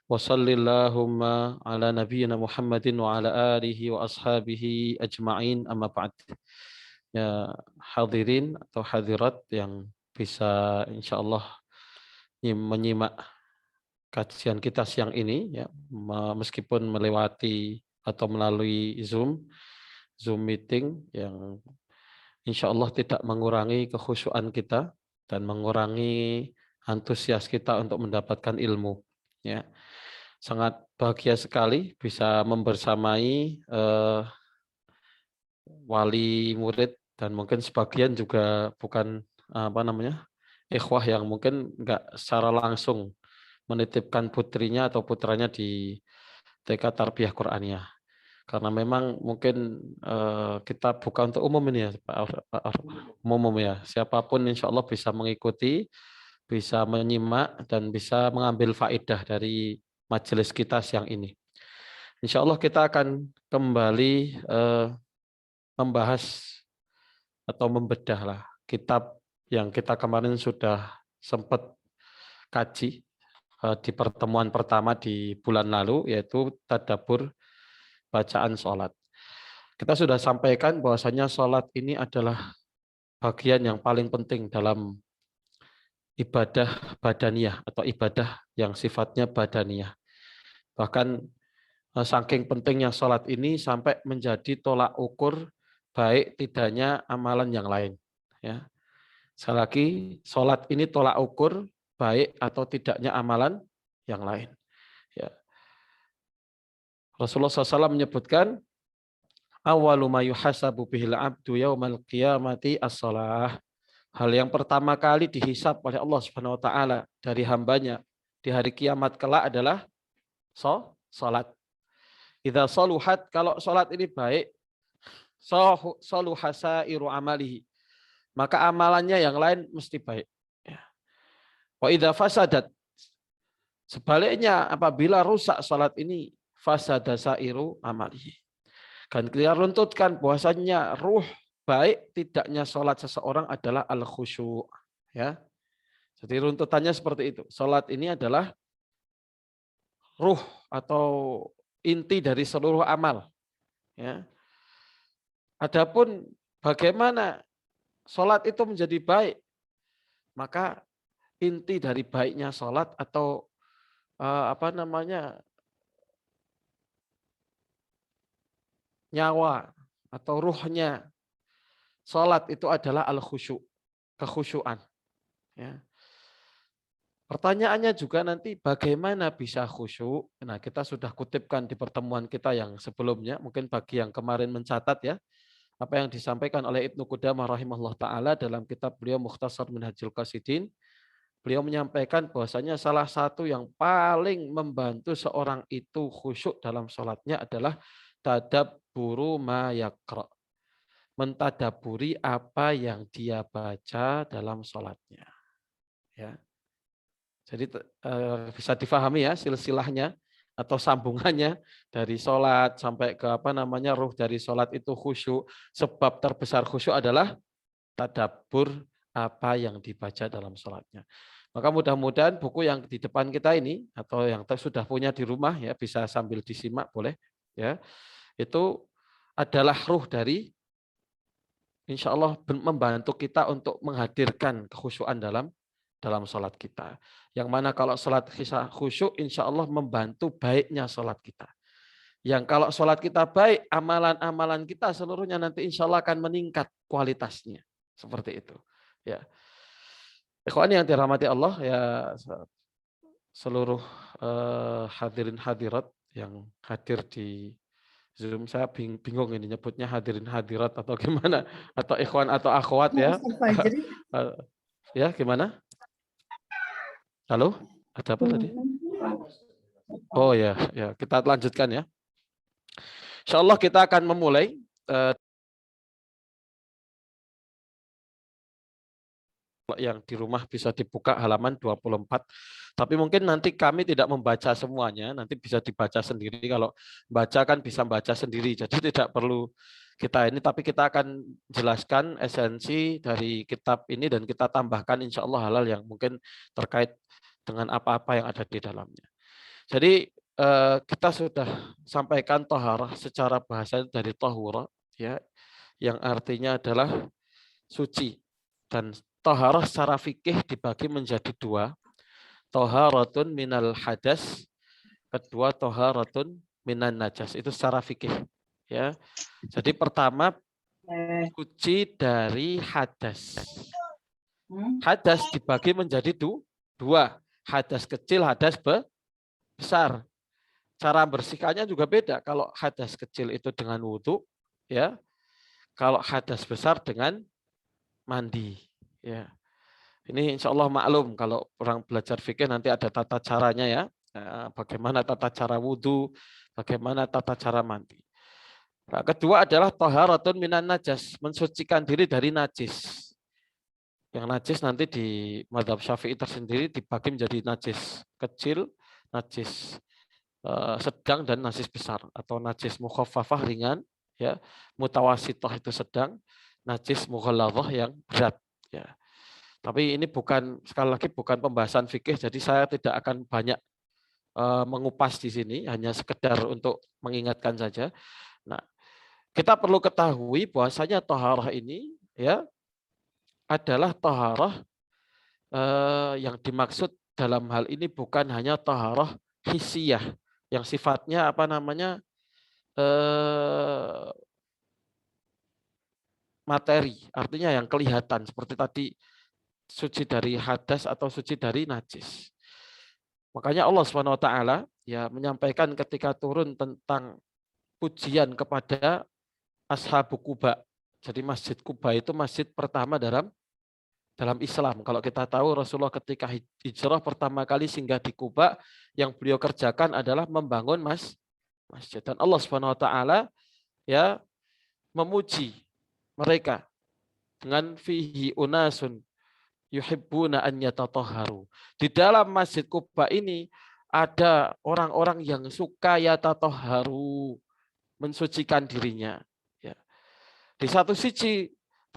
Wa sallallahumma ala nabiyyina Muhammadin wa ala alihi wa ashabihi ajma'in, amma ba'd. Ya hadirin atau hadirat yang bisa insyaallah menyimak kajian kita siang ini ya, meskipun melewati atau melalui Zoom meeting yang insyaallah tidak mengurangi kekhusyuan kita dan mengurangi antusias kita untuk mendapatkan ilmu ya. Sangat bahagia sekali bisa membersamai wali murid dan mungkin sebagian juga bukan ikhwah yang mungkin enggak secara langsung menitipkan putrinya atau putranya di TK Tarbiyah Qur'aniyah. Karena memang mungkin kita buka untuk umum ini ya, umum ya. Siapapun insya Allah bisa mengikuti, bisa menyimak dan bisa mengambil faedah dari majelis kita siang ini. Insya Allah kita akan kembali membahas atau membedah lah kitab yang kita kemarin sudah sempat kaji di pertemuan pertama di bulan lalu, yaitu tadabbur bacaan sholat. Kita sudah sampaikan bahwasanya sholat ini adalah bagian yang paling penting dalam ibadah badaniyah atau ibadah yang sifatnya badaniyah. Bahkan saking pentingnya sholat ini sampai menjadi tolak ukur baik tidaknya amalan yang lain. Ya. Sekali lagi, sholat ini tolak ukur baik atau tidaknya amalan yang lain. Ya. Rasulullah SAW menyebutkan, awalu ma yuhasabu bihil abdu yaumal qiyamati as-shalah. Hal yang pertama kali dihisab oleh Allah Subhanahu wa taala dari hambanya di hari kiamat kelak adalah salat. Idza saluhat, kalau salat ini baik, saluha sairu amalihi, maka amalannya yang lain mesti baik. Wa idza fasadat, sebaliknya apabila rusak salat ini, fasada sairu amalihi. Dan kita runtutkan bahwasanya ruh baik tidaknya salat seseorang adalah al-khusyu', ya. Jadi runtutannya seperti itu. Salat ini adalah ruh atau inti dari seluruh amal, ya. Adapun bagaimana salat itu menjadi baik, maka inti dari baiknya salat atau nyawa atau ruhnya salat itu adalah al-khusyu', kekhusyuan, ya. Pertanyaannya juga nanti bagaimana bisa khusyuk? Nah, kita sudah kutipkan di pertemuan kita yang sebelumnya, mungkin bagi yang kemarin mencatat ya, apa yang disampaikan oleh Ibnu Qudamah rahimahullah taala dalam kitab beliau Mukhtasar Minhajul Qasidin. Beliau menyampaikan bahwasanya salah satu yang paling membantu seorang itu khusyuk dalam sholatnya adalah tadabburu ma yaqra. Mentadaburi apa yang dia baca dalam sholatnya. Ya. Jadi bisa difahami ya silsilahnya atau sambungannya dari sholat sampai ke ruh dari sholat itu khusyuk. Sebab terbesar khusyuk adalah tadabbur apa yang dibaca dalam sholatnya. Maka mudah-mudahan buku yang di depan kita ini atau yang sudah punya di rumah ya bisa sambil disimak boleh ya. Itu adalah ruh dari insya Allah membantu kita untuk menghadirkan kekhusyuan dalam sholat kita. Yang mana kalau sholat khusyuk insya Allah membantu baiknya sholat kita. Yang kalau sholat kita baik, amalan-amalan kita seluruhnya nanti insya Allah akan meningkat kualitasnya. Seperti itu. Ya. Ikhwan yang dirahmati Allah, ya seluruh hadirin hadirat yang hadir di Zoom, saya bingung ini nyebutnya hadirin hadirat atau gimana, atau ikhwan atau akhwat ya. Ya, gimana? Halo? Ada apa tadi? Oh ya, ya kita lanjutkan ya. Insya Allah kita akan memulai yang di rumah bisa dibuka halaman 24. Tapi mungkin nanti kami tidak membaca semuanya, nanti bisa dibaca sendiri. Kalau baca kan bisa baca sendiri, jadi tidak perlu kita ini, tapi kita akan jelaskan esensi dari kitab ini dan kita tambahkan insya Allah hal-hal yang mungkin terkait dengan apa-apa yang ada di dalamnya. Jadi kita sudah sampaikan toharah secara bahasa dari tohura, ya, yang artinya adalah suci. Dan toharah secara fikih dibagi menjadi dua. Toharatun minal hadas, kedua toharatun minan najas. Itu secara fikih. Ya. Jadi pertama suci dari hadas. Hadas dibagi menjadi dua. Hadas kecil, hadas besar. Cara bersihkannya juga beda. Kalau hadas kecil itu dengan wudhu, ya. Kalau hadas besar dengan mandi, ya. Ini insya Allah maklum kalau orang belajar fikih nanti ada tata caranya ya. Bagaimana tata cara wudhu, bagaimana tata cara mandi. Nah, kedua adalah toharatun minan najas, mensucikan diri dari najis. Yang najis nanti di mazhab Syafi'i tersendiri dibagi menjadi najis kecil, najis sedang, dan najis besar, atau najis mukhaffafah ringan, ya, mutawasithah itu sedang, najis mughalladzah yang berat, ya. Tapi ini bukan, sekali lagi bukan pembahasan fikih, jadi saya tidak akan banyak mengupas di sini, hanya sekedar untuk mengingatkan saja. Nah, kita perlu ketahui bahwasanya taharah ini, ya, adalah taharah yang dimaksud dalam hal ini bukan hanya taharah hissiyah yang sifatnya apa namanya materi, artinya yang kelihatan seperti tadi suci dari hadas atau suci dari najis. Makanya Allah Subhanahu wa taala ya menyampaikan ketika turun tentang pujian kepada Ashabu Quba. Jadi Masjid Quba itu masjid pertama dalam Islam. Kalau kita tahu Rasulullah ketika hijrah pertama kali singgah di Quba, yang beliau kerjakan adalah membangun masjid. Dan Allah Subhanahu wa taala ya memuji mereka dengan fihi unasun yuhibbuna an yatatahharu. Di dalam Masjid Quba ini ada orang-orang yang suka yatatahharu, mensucikan dirinya. Ya. Di satu sisi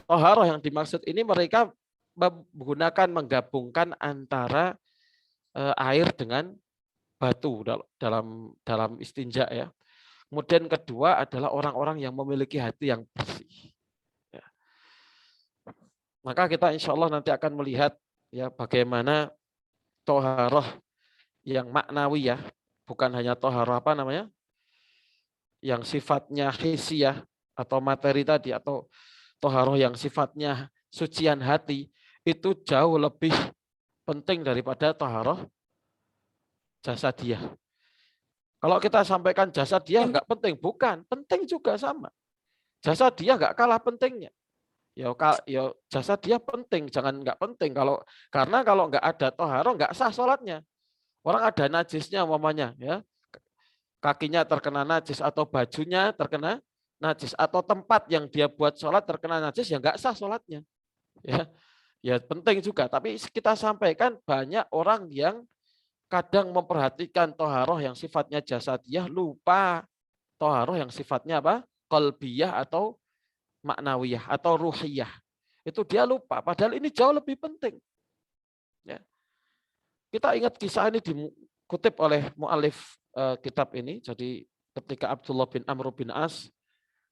toharoh yang dimaksud ini mereka menggunakan, menggabungkan antara air dengan batu dalam istinja, ya. Kemudian kedua adalah orang-orang yang memiliki hati yang bersih. Ya. Maka kita insya Allah nanti akan melihat ya bagaimana toharoh yang maknawi, ya, bukan hanya toharoh apa namanya, yang sifatnya hissiyah atau materi tadi, atau toharoh yang sifatnya sucian hati, itu jauh lebih penting daripada toharoh jasadiyah. Kalau kita sampaikan jasadiyah nggak penting, bukan, penting juga sama. Jasadiyah nggak kalah pentingnya. Ya jasadiyah penting, jangan nggak penting. Karena kalau nggak ada toharoh nggak sah sholatnya. Orang ada najisnya umpamanya, ya, kakinya terkena najis atau bajunya terkena najis atau tempat yang dia buat sholat terkena najis, ya nggak sah sholatnya. Ya penting juga. Tapi kita sampaikan banyak orang yang kadang memperhatikan toharoh yang sifatnya jasadiyah, lupa toharoh yang sifatnya apa? Qalbiyah atau maknawiyah atau ruhiyah. Itu dia lupa. Padahal ini jauh lebih penting. Ya. Kita ingat kisah ini dikutip oleh mu'alif kitab ini. Jadi ketika Abdullah bin Amr bin As,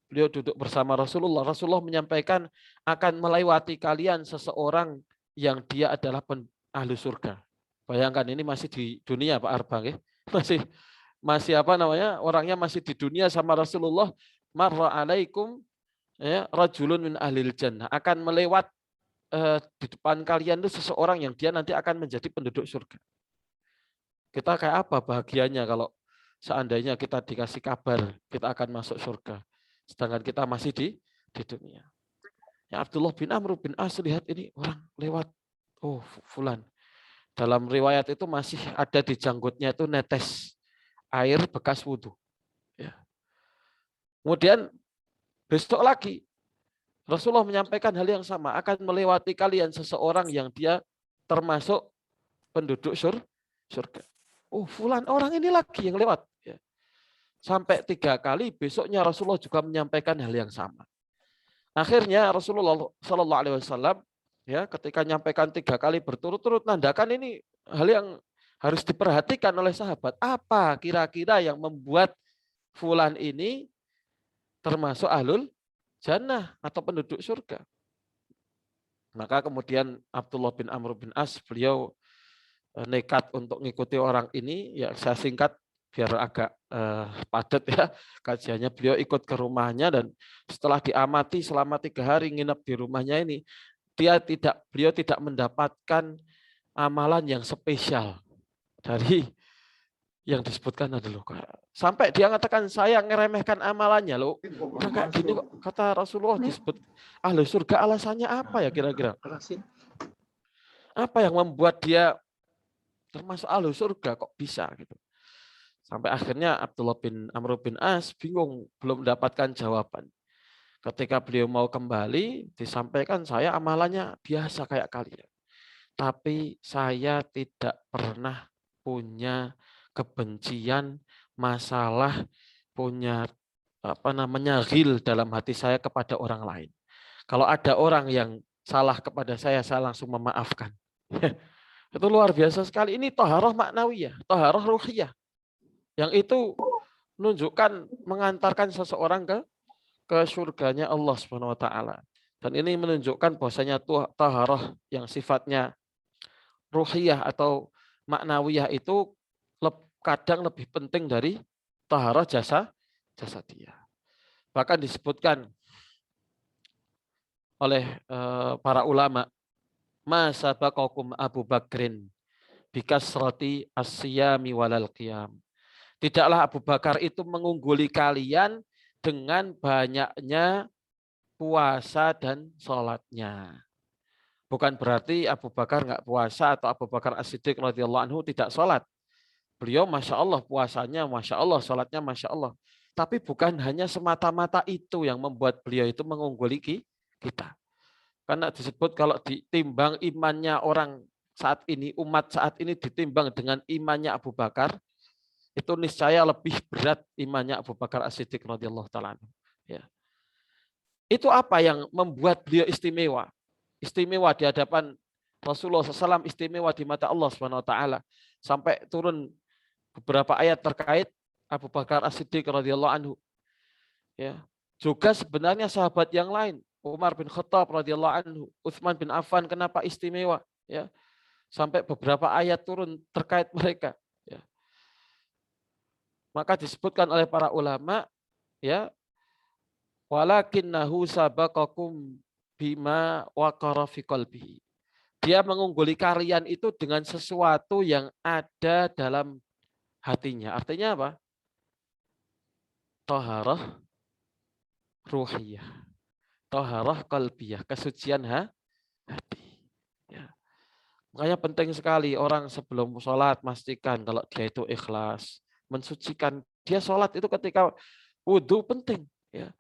beliau duduk bersama Rasulullah. Rasulullah menyampaikan akan melewati kalian seseorang yang dia adalah ahli surga. Bayangkan ini masih di dunia Pak Arbang, ya. Masih apa namanya? Orangnya masih di dunia sama Rasulullah. Marra alaikum ya rajulun min ahlil jannah, akan melewat di depan kalian itu seseorang yang dia nanti akan menjadi penduduk surga. Kita kayak apa bahagianya kalau seandainya kita dikasih kabar kita akan masuk surga, sedangkan kita masih di dunia. Ya Abdullah bin Amr bin As lihat ini orang lewat, oh fulan. Dalam riwayat itu masih ada di janggutnya itu netes air bekas wudhu. Ya. Kemudian besok lagi Rasulullah menyampaikan hal yang sama, akan melewati kalian seseorang yang dia termasuk penduduk surga. Oh fulan, orang ini lagi yang lewat. Ya. Sampai 3 kali, besoknya Rasulullah juga menyampaikan hal yang sama. Akhirnya Rasulullah Shallallahu Alaihi Wasallam ya ketika menyampaikan 3 kali berturut-turut, nandakan ini hal harus diperhatikan oleh sahabat. Apa kira-kira yang membuat fulan ini termasuk ahlul jannah atau penduduk surga? Maka kemudian Abdullah bin Amr bin As, beliau nekat untuk mengikuti orang ini. Ya saya singkat biar agak padat ya kajiannya. Beliau ikut ke rumahnya dan setelah diamati selama 3 hari nginep di rumahnya ini, beliau tidak mendapatkan amalan yang spesial dari yang disebutkan adalah sampai dia mengatakan saya ngeremehkan amalannya loh. Udah kayak gini kok kata Rasulullah disebut ahli surga, alasannya apa ya kira-kira? Apa yang membuat dia termasuk ahli surga kok bisa gitu? Sampai akhirnya Abdullah bin Amr bin As bingung, belum mendapatkan jawaban. Ketika beliau mau kembali, disampaikan saya amalannya biasa kayak kalian. Tapi saya tidak pernah punya kebencian, masalah, punya ghil dalam hati saya kepada orang lain. Kalau ada orang yang salah kepada saya langsung memaafkan. Itu luar biasa sekali. Ini toharoh maknawiyah, toharoh ruhiyah. Yang itu menunjukkan mengantarkan seseorang ke surganya Allah Subhanahu wa taala. Dan ini menunjukkan bahwasanya taharah yang sifatnya ruhiyah atau maknawiyah itu kadang lebih penting dari taharah jasadiyah. Bahkan disebutkan oleh para ulama, ma sabaqakum Abu Bakrin bikasrati as-siyami walal qiyam. Tidaklah Abu Bakar itu mengungguli kalian dengan banyaknya puasa dan sholatnya. Bukan berarti Abu Bakar nggak puasa atau Abu Bakar As-Siddiq radhiyallahu anhu tidak sholat. Beliau Masya Allah puasanya, Masya Allah, sholatnya Masya Allah. Tapi bukan hanya semata-mata itu yang membuat beliau itu mengungguli kita. Karena disebut kalau ditimbang imannya orang saat ini, umat saat ini ditimbang dengan imannya Abu Bakar, itu niscaya lebih berat imannya Abu Bakar As-Siddiq radhiyallahu taala. Ya. Itu apa yang membuat beliau istimewa? Istimewa di hadapan Rasulullah SAW, istimewa di mata Allah Subhanahu Wa Taala. Sampai turun beberapa ayat terkait Abu Bakar As-Siddiq radhiyallahu anhu. Ya. Juga sebenarnya sahabat yang lain, Umar bin Khattab radhiyallahu anhu, Utsman bin Affan, kenapa istimewa? Ya. Sampai beberapa ayat turun terkait mereka. Ya. Maka disebutkan oleh para ulama, ya, walakinnahu sabaqakum bima waqara fi qalbihi. Dia mengungguli kalian itu dengan sesuatu yang ada dalam hatinya. Artinya apa? Taharah ruhiyah. Taharah qalbiyah, kesucian hati. Ya. Makanya penting sekali orang sebelum sholat pastikan kalau dia itu ikhlas, mensucikan. Dia sholat itu ketika wudhu penting. Ya.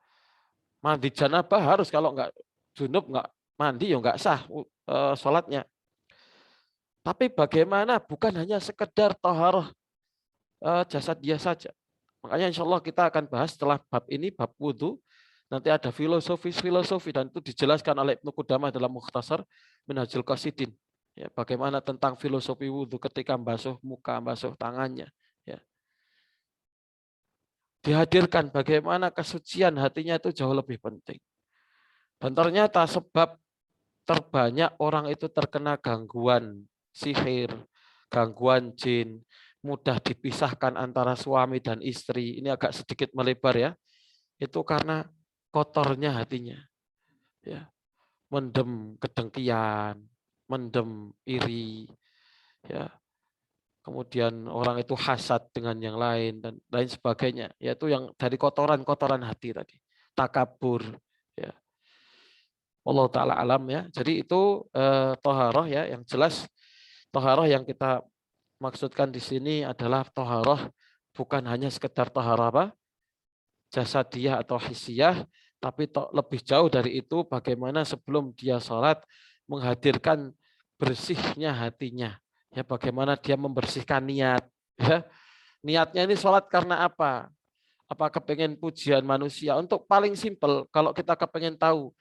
Mandi janabah harus, kalau enggak junub enggak mandi ya enggak sah sholatnya. Tapi bagaimana bukan hanya sekedar taharah jasad dia saja. Makanya insya Allah kita akan bahas setelah bab ini, bab wudhu. Nanti ada filosofi dan itu dijelaskan oleh Ibnu Qudamah dalam Mukhtasar Minhajul Qasidin. Ya, bagaimana tentang filosofi wudhu ketika basuh muka, basuh tangannya. Ya. Dihadirkan bagaimana kesucian hatinya itu jauh lebih penting. Dan ternyata sebab terbanyak orang itu terkena gangguan sihir, gangguan jin, mudah dipisahkan antara suami dan istri. Ini agak sedikit melebar ya. Itu karena kotornya hatinya. Ya. Mendem kedengkian, mendem iri, ya. Kemudian orang itu hasad dengan yang lain dan lain sebagainya. Yaitu yang dari kotoran-kotoran hati tadi. Takabur, ya. Allah taala alam ya. Jadi itu toharoh ya, yang jelas toharoh yang kita maksudkan di sini adalah toharoh bukan hanya sekedar toharoh apa? Jasadiyah atau hisiyah, tapi lebih jauh dari itu bagaimana sebelum dia sholat menghadirkan bersihnya hatinya. Ya, bagaimana dia membersihkan niat. Ya. Niatnya ini sholat karena apa? Apa kepengen pujian manusia? Untuk paling simpel, kalau kita kepengen tahu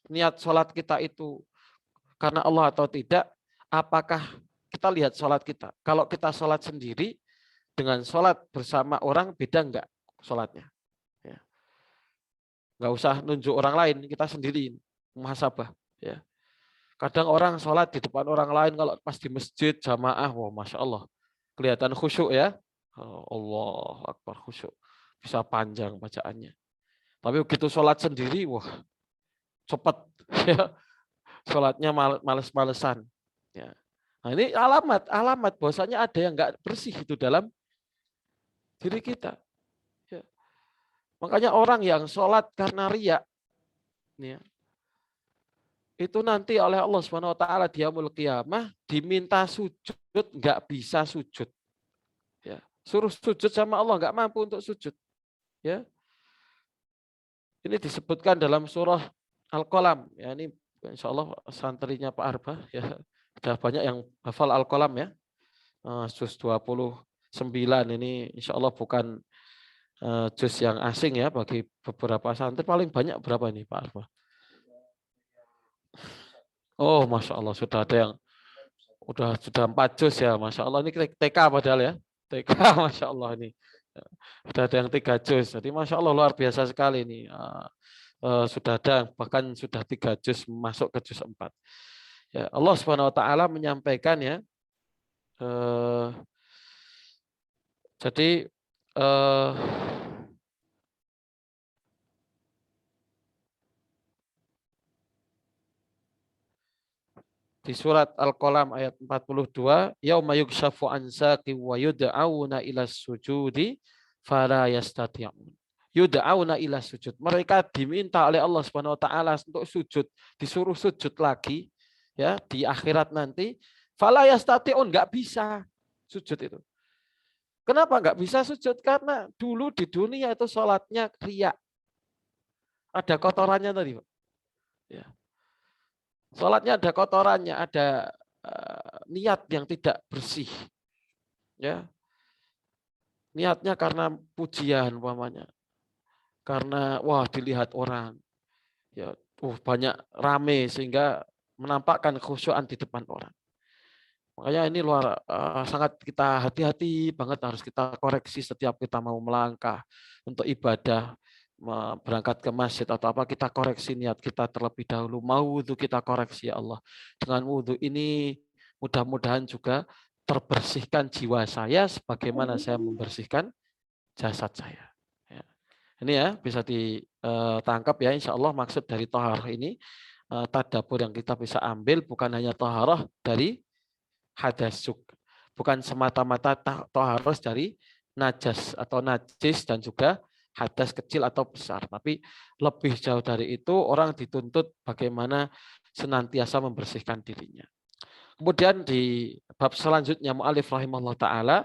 niat sholat kita itu karena Allah atau tidak, apakah kita lihat sholat kita. Kalau kita sholat sendiri dengan sholat bersama orang beda enggak sholatnya? Ya. Enggak usah nunjuk orang lain, kita sendiri muhasabah. Ya. Kadang orang sholat di depan orang lain, kalau pas di masjid jamaah, wah masya Allah, kelihatan khusyuk ya. Allah Akbar, khusyuk, bisa panjang bacaannya. Tapi begitu sholat sendiri, wah cepat, ya. Sholatnya males-malesan. Ya. Nah ini alamat bahwasanya ada yang nggak bersih itu dalam diri kita. Ya. Makanya orang yang sholat karena riya, ya, itu nanti oleh Allah Subhanahu Wa Taala di yaumul qiyamah diminta sujud nggak bisa sujud, ya. Suruh sujud sama Allah nggak mampu untuk sujud, ya. Ini disebutkan dalam surah Al-Qalam, ya. Ini insya Allah santrinya Pak Arba, ya. Sudah banyak yang hafal Al-Qalam, ya. Juz 29 ini insya Allah bukan juz yang asing ya bagi beberapa santri. Paling banyak berapa ini Pak Arba? Oh, masya Allah sudah ada yang sudah 4 juz ya, masya Allah. Ini TK padahal ya, TK masya Allah ini. Sudah ada yang 3 juz. Jadi masya Allah luar biasa sekali ini. Sudah ada bahkan sudah 3 juz masuk ke juz 4. Ya, Allah Subhanahu Wa Taala menyampaikan ya. Jadi di surat Al-Qalam ayat 42, yauma yukshafu an saqi wa yud'auna ila sujudi fala yastati'un. Yud'auna ila sujud. Mereka diminta oleh Allah Subhanahu wa taala untuk sujud, disuruh sujud lagi ya di akhirat nanti. Fala yastati'un, enggak bisa sujud itu. Kenapa enggak bisa sujud? Karena dulu di dunia itu sholatnya riya. Ada kotorannya tadi, Pak. Ya. Sholatnya ada kotorannya, ada niat yang tidak bersih. Ya. Niatnya karena pujian umpamanya. Karena wah dilihat orang. Ya, banyak rame sehingga menampakkan khusyuan di depan orang. Makanya ini sangat kita hati-hati banget, harus kita koreksi setiap kita mau melangkah untuk ibadah, berangkat ke masjid atau apa, kita koreksi niat kita terlebih dahulu. Mau wudhu kita koreksi ya Allah. Dengan wudhu ini mudah-mudahan juga terbersihkan jiwa saya sebagaimana saya membersihkan jasad saya. Ya. Ini ya bisa ditangkap ya, insya Allah maksud dari taharah ini, tadabbur yang kita bisa ambil bukan hanya taharah dari hadas juga, bukan semata-mata taharah dari najas atau najis dan juga hadas kecil atau besar, tapi lebih jauh dari itu orang dituntut bagaimana senantiasa membersihkan dirinya. Kemudian di bab selanjutnya mu'alif rahimahullah ta'ala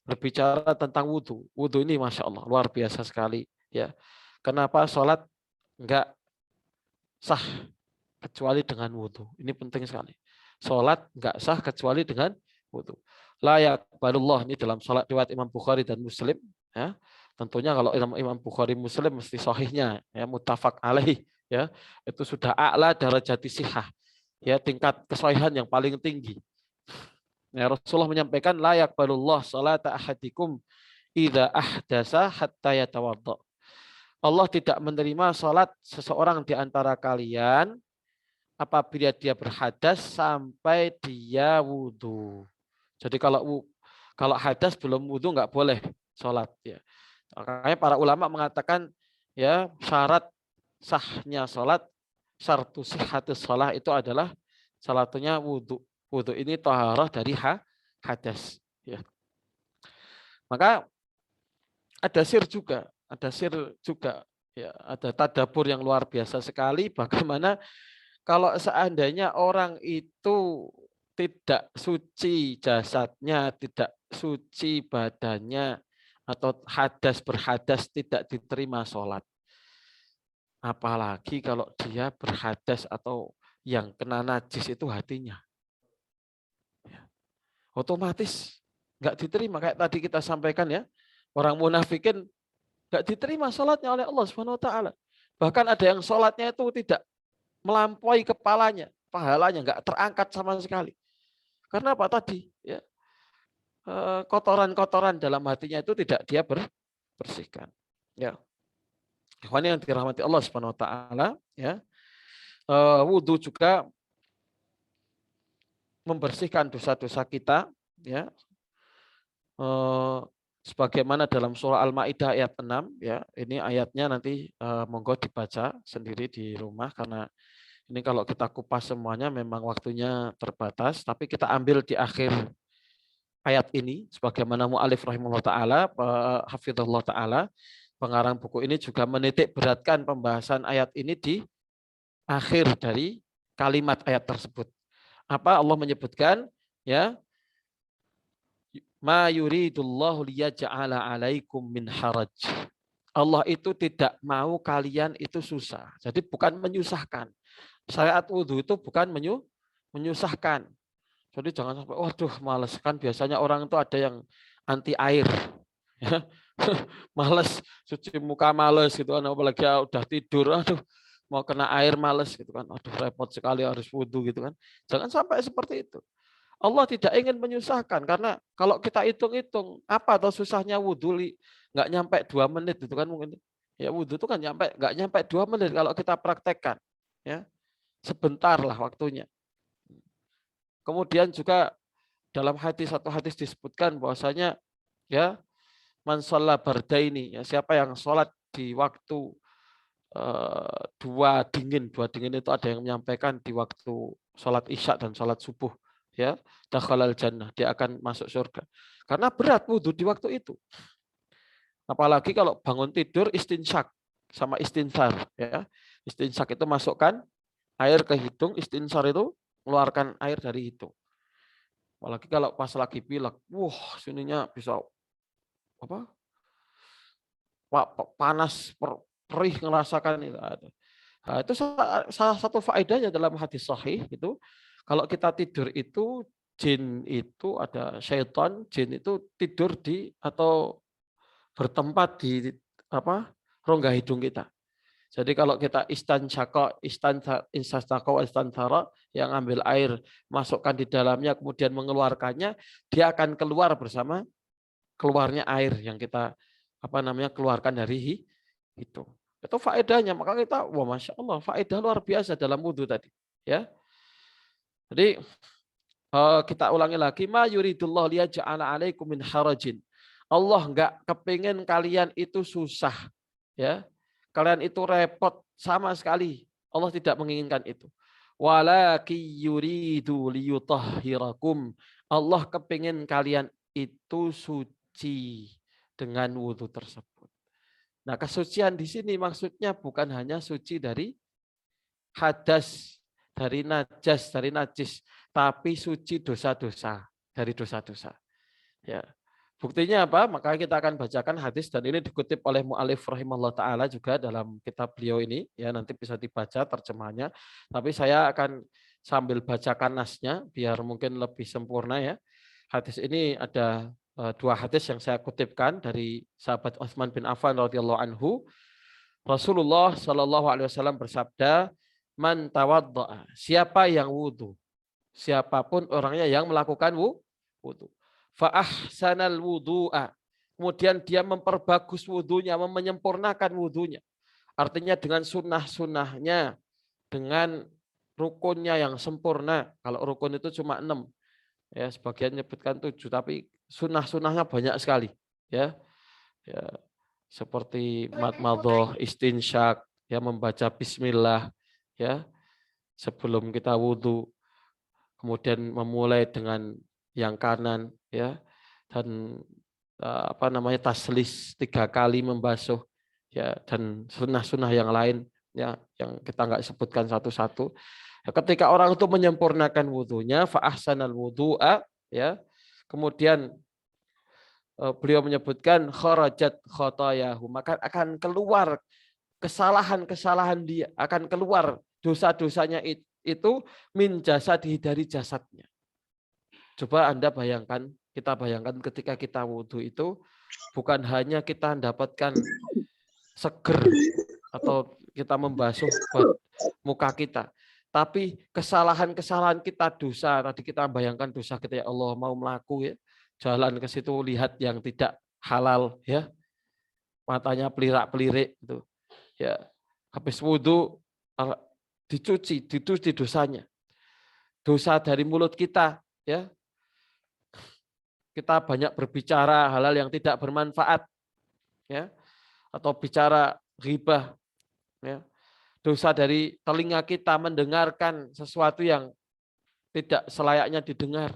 berbicara tentang wudhu. Wudhu ini Masya Allah luar biasa sekali. Ya, kenapa sholat enggak sah kecuali dengan wudhu? Ini penting sekali. Sholat enggak sah kecuali dengan wudhu. La yaqbalullah, ini dalam sholat riwayat Imam Bukhari dan Muslim. Ya, tentunya kalau Imam Bukhari Muslim mesti sahihnya, ya, muttafaq alaih, ya, itu sudah a'la darajati sihah, ya, tingkat kesahihan yang paling tinggi. Ya, Rasulullah menyampaikan la yaqbalullah salata ahadikum idza ahdasa hatta yatawadda. Allah tidak menerima salat seseorang di antara kalian apabila dia berhadas sampai dia wudhu. Jadi kalau hadas belum wudhu nggak boleh sholat. Ya. Makanya para ulama mengatakan ya syarat sahnya sholat, syartu sihhatus sholat itu adalah salah satunya wudhu. Wudhu ini taharah dari hadas. Ya. Maka ada sir juga ya, ada tadabbur yang luar biasa sekali bagaimana kalau seandainya orang itu tidak suci jasadnya, tidak suci badannya, atau berhadas tidak diterima sholat. Apalagi kalau dia berhadas atau yang kena najis itu hatinya. Otomatis nggak diterima. Kayak tadi kita sampaikan ya, orang munafikin nggak diterima sholatnya oleh Allah Subhanahu Wa Taala. Bahkan ada yang sholatnya itu tidak melampaui kepalanya, pahalanya nggak terangkat sama sekali. Karena apa tadi? kotoran-kotoran dalam hatinya itu tidak dia bersihkan. Ya. Ikhwan yang dirahmati Allah Subhanahu wa taala, ya. Wudu juga membersihkan dosa-dosa kita, ya. Sebagaimana dalam surah Al-Maidah ayat 6, ya. Ini ayatnya nanti monggo dibaca sendiri di rumah karena ini kalau kita kupas semuanya memang waktunya terbatas, tapi kita ambil di akhir ayat ini sebagaimana mu'alif rahimahullah taala, hafizahullah taala, pengarang buku ini juga menitik beratkan pembahasan ayat ini di akhir dari kalimat ayat tersebut. Apa Allah menyebutkan, ya, ma yuridullahu liyaj'ala 'alaikum min haraj. Allah itu tidak mau kalian itu susah. Jadi bukan menyusahkan. Syariat wudhu itu bukan menyusahkan. Jadi jangan sampai, waduh males, kan biasanya orang itu ada yang anti air. Ya. Males, cuci muka males gitu kan, apalagi udah tidur, aduh mau kena air males gitu kan, aduh repot sekali harus wudhu gitu kan. Jangan sampai seperti itu. Allah tidak ingin menyusahkan, karena kalau kita hitung-hitung, apa atau susahnya wudhu, nggak nyampe 2 menit itu kan mungkin. Ya wudhu itu kan nggak nyampe 2 menit kalau kita praktekkan. Ya, sebentar lah waktunya. Kemudian juga dalam satu hadis disebutkan bahwasanya, ya, man shalla bardaini, ya, siapa yang sholat di waktu dua dingin itu ada yang menyampaikan di waktu sholat isya dan sholat subuh, ya, dakhalal jannah, dia akan masuk surga. Karena berat wudhu di waktu itu. Apalagi kalau bangun tidur istinsyak sama istinsar, ya. Istinsyak itu masukkan air ke hidung, istinsar itu mengeluarkan air dari hidung. Apalagi kalau pas lagi pilek, sininya bisa apa? Panas, perih ngerasakan itu ada. Nah, itu salah satu faedahnya dalam hadis sahih itu, kalau kita tidur itu jin itu ada syaitan, jin itu tidur di atau bertempat di apa? Rongga hidung kita. Jadi kalau kita istansyara yang ambil air, masukkan di dalamnya kemudian mengeluarkannya, dia akan keluar bersama keluarnya air yang kita keluarkan dari itu. Itu faedahnya. Maka kita, wah masya Allah, faedah luar biasa dalam wudhu tadi. Ya, jadi kita ulangi lagi, ma yuridullah liyaj'ala 'alaikum min harajin. Allah enggak kepingin kalian itu susah, ya. Kalian itu repot sama sekali. Allah tidak menginginkan itu. Walaki yuridu liyutahhirakum. Allah kepingin kalian itu suci dengan wudhu tersebut. Nah, kesucian di sini maksudnya bukan hanya suci dari hadas, dari najas, dari najis, tapi suci dosa-dosa, dari dosa-dosa. Ya. Buktinya apa? Maka kita akan bacakan hadis, dan ini dikutip oleh mu'alif rahimahullah ta'ala juga dalam kitab beliau ini. Ya, nanti bisa dibaca terjemahannya. Tapi saya akan sambil bacakan nasnya biar mungkin lebih sempurna, ya. Hadis ini ada 2 hadis yang saya kutipkan dari sahabat Utsman bin Affan radhiyallahu anhu. Rasulullah Shallallahu alaihi wasallam bersabda, "Man tawaddaa," siapa yang wudu, siapapun orangnya yang melakukan wudu. Fa ahsanal wudu'a, kemudian dia memperbagus wudunya, menyempurnakan wudunya. Artinya dengan sunnah-sunnahnya, dengan rukunnya yang sempurna. Kalau rukun itu cuma 6, ya, sebagian menyebutkan 7, tapi sunnah-sunnahnya banyak sekali, ya. Ya, seperti madmadhah, istinsyak, ya, membaca bismillah, ya, sebelum kita wudhu, kemudian memulai dengan yang kanan, ya, dan taslis 3 kali membasuh, ya, dan sunnah-sunnah yang lain, ya, yang kita nggak sebutkan satu-satu. Ketika orang itu menyempurnakan wudhunya, fa ahsanal wudu'a, ya, kemudian beliau menyebutkan kharajat khotayahu, maka akan keluar kesalahan-kesalahan dia, akan keluar dosa-dosanya itu min jasadihi, dari jasadnya. Coba Anda bayangkan, kita bayangkan ketika kita wudhu itu bukan hanya kita mendapatkan seger atau kita membasuh muka kita, tapi kesalahan-kesalahan kita, dosa, tadi kita bayangkan dosa kita, ya Allah mau melaku, ya, jalan ke situ lihat yang tidak halal, ya, matanya pelirak-pelirik itu, ya, habis wudhu dicuci dosanya, dosa dari mulut kita, ya, kita banyak berbicara hal-hal yang tidak bermanfaat, ya, atau bicara ghibah, ya, dosa dari telinga kita mendengarkan sesuatu yang tidak selayaknya didengar.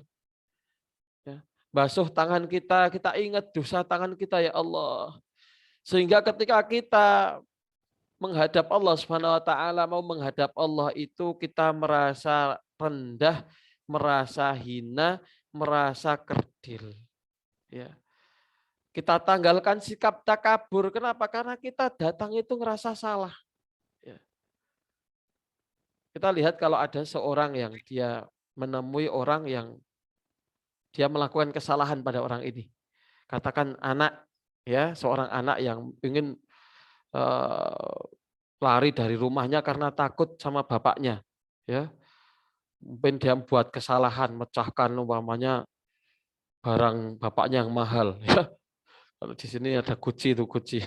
Ya. Basuh tangan kita ingat dosa tangan kita, ya Allah. Sehingga ketika kita menghadap Allah Subhanahu wa taala, mau menghadap Allah itu kita merasa rendah, merasa hina, merasa kerdil. Ya. Kita tanggalkan sikap takabur. Kenapa? Karena kita datang itu ngerasa salah. Ya. Kita lihat kalau ada seorang yang dia menemui orang yang dia melakukan kesalahan pada orang ini. Katakan anak, ya, seorang anak yang ingin lari dari rumahnya karena takut sama bapaknya, ya. Mungkin dia buat kesalahan, mecahkan umpamanya barang bapaknya yang mahal, ya. Kalau di sini ada Gucci itu Gucci.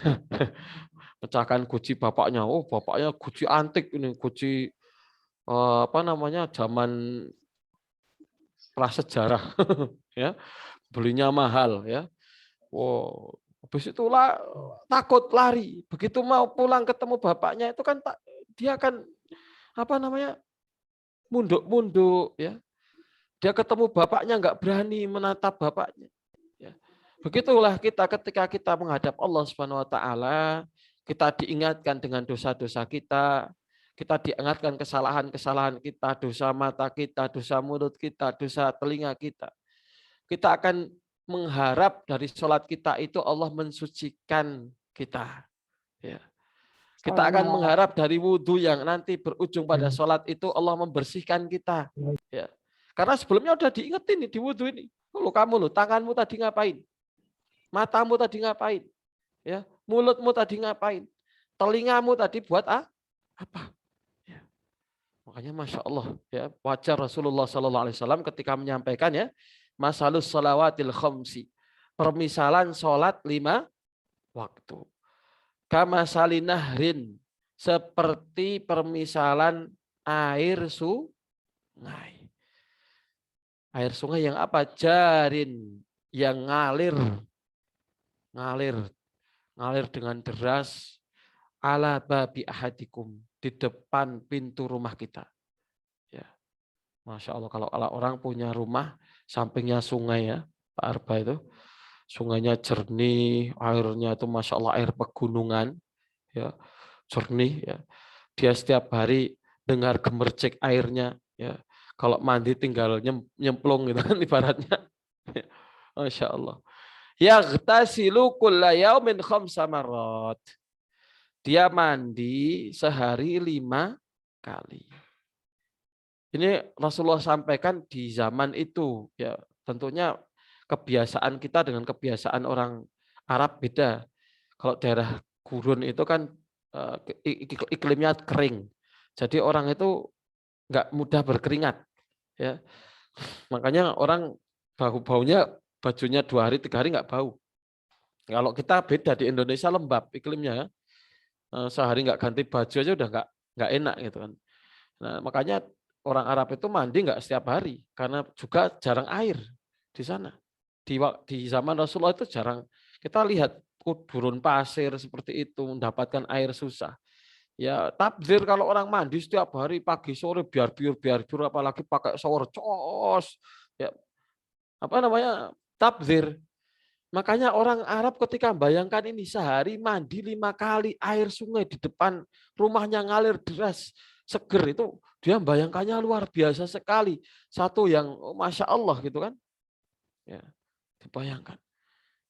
Mecahkan Gucci bapaknya. Oh, bapaknya Gucci antik ini, Gucci apa namanya? Zaman prasejarah, ya. Belinya mahal, ya. Wow, habis itu takut lari. Begitu mau pulang ketemu bapaknya itu kan dia kan apa namanya? Munduk-munduk, ya. Dia ketemu bapaknya nggak berani menatap bapaknya. Ya. Begitulah kita ketika kita menghadap Allah Subhanahu Wa Taala, kita diingatkan dengan dosa-dosa kita diingatkan kesalahan-kesalahan kita, dosa mata kita, dosa mulut kita, dosa telinga kita. Kita akan mengharap dari sholat kita itu Allah mensucikan kita. Ya. Kita akan mengharap dari wudhu yang nanti berujung pada sholat itu Allah membersihkan kita. Ya. Karena sebelumnya udah diingetin nih di wudhu ini. Kamu tanganmu tadi ngapain? Matamu tadi ngapain? Ya, mulutmu tadi ngapain? Telingamu tadi buat apa? Ya. Makanya masya Allah, ya, wajar Rasulullah SAW ketika menyampaikan, ya, masalus salawatil khamsi, permisalan sholat 5 waktu. Kama salinahrin, seperti permisalan air sungai. Air sungai yang apa? Jarin, yang ngalir dengan deras, ala babi ahadikum, di depan pintu rumah kita. Ya. Masya Allah, kalau orang punya rumah sampingnya sungai, ya, Pak Arba itu, sungainya jernih, airnya itu masya Allah air pegunungan, ya, jernih, ya. Dia setiap hari dengar gemercik airnya, ya. Kalau mandi tinggal nyemplung gitu kan ibaratnya. Masya Allah. Yaghtasilu kulla yaumin khamsa marrat. Dia mandi sehari 5 kali. Ini Rasulullah sampaikan di zaman itu, ya. Tentunya kebiasaan kita dengan kebiasaan orang Arab beda. Kalau daerah gurun itu kan iklimnya kering. Jadi orang itu nggak mudah berkeringat, ya. Makanya orang baunya bajunya 2 hari 3 hari nggak bau. Kalau kita beda, di Indonesia lembab iklimnya, ya. Sehari nggak ganti baju aja udah nggak enak gitu kan. Nah, makanya orang Arab itu mandi nggak setiap hari karena juga jarang air di sana. Di zaman Rasulullah itu jarang kita lihat gurun pasir seperti itu, mendapatkan air susah. Ya takdir kalau orang mandi setiap hari pagi sore biar biur apalagi pakai shower cos, ya, apa namanya, takdir. Makanya orang Arab ketika bayangkan ini sehari mandi 5 kali air sungai di depan rumahnya ngalir deras seger itu, dia bayangkannya luar biasa sekali. Satu yang masya Allah gitu kan, ya, dibayangkan.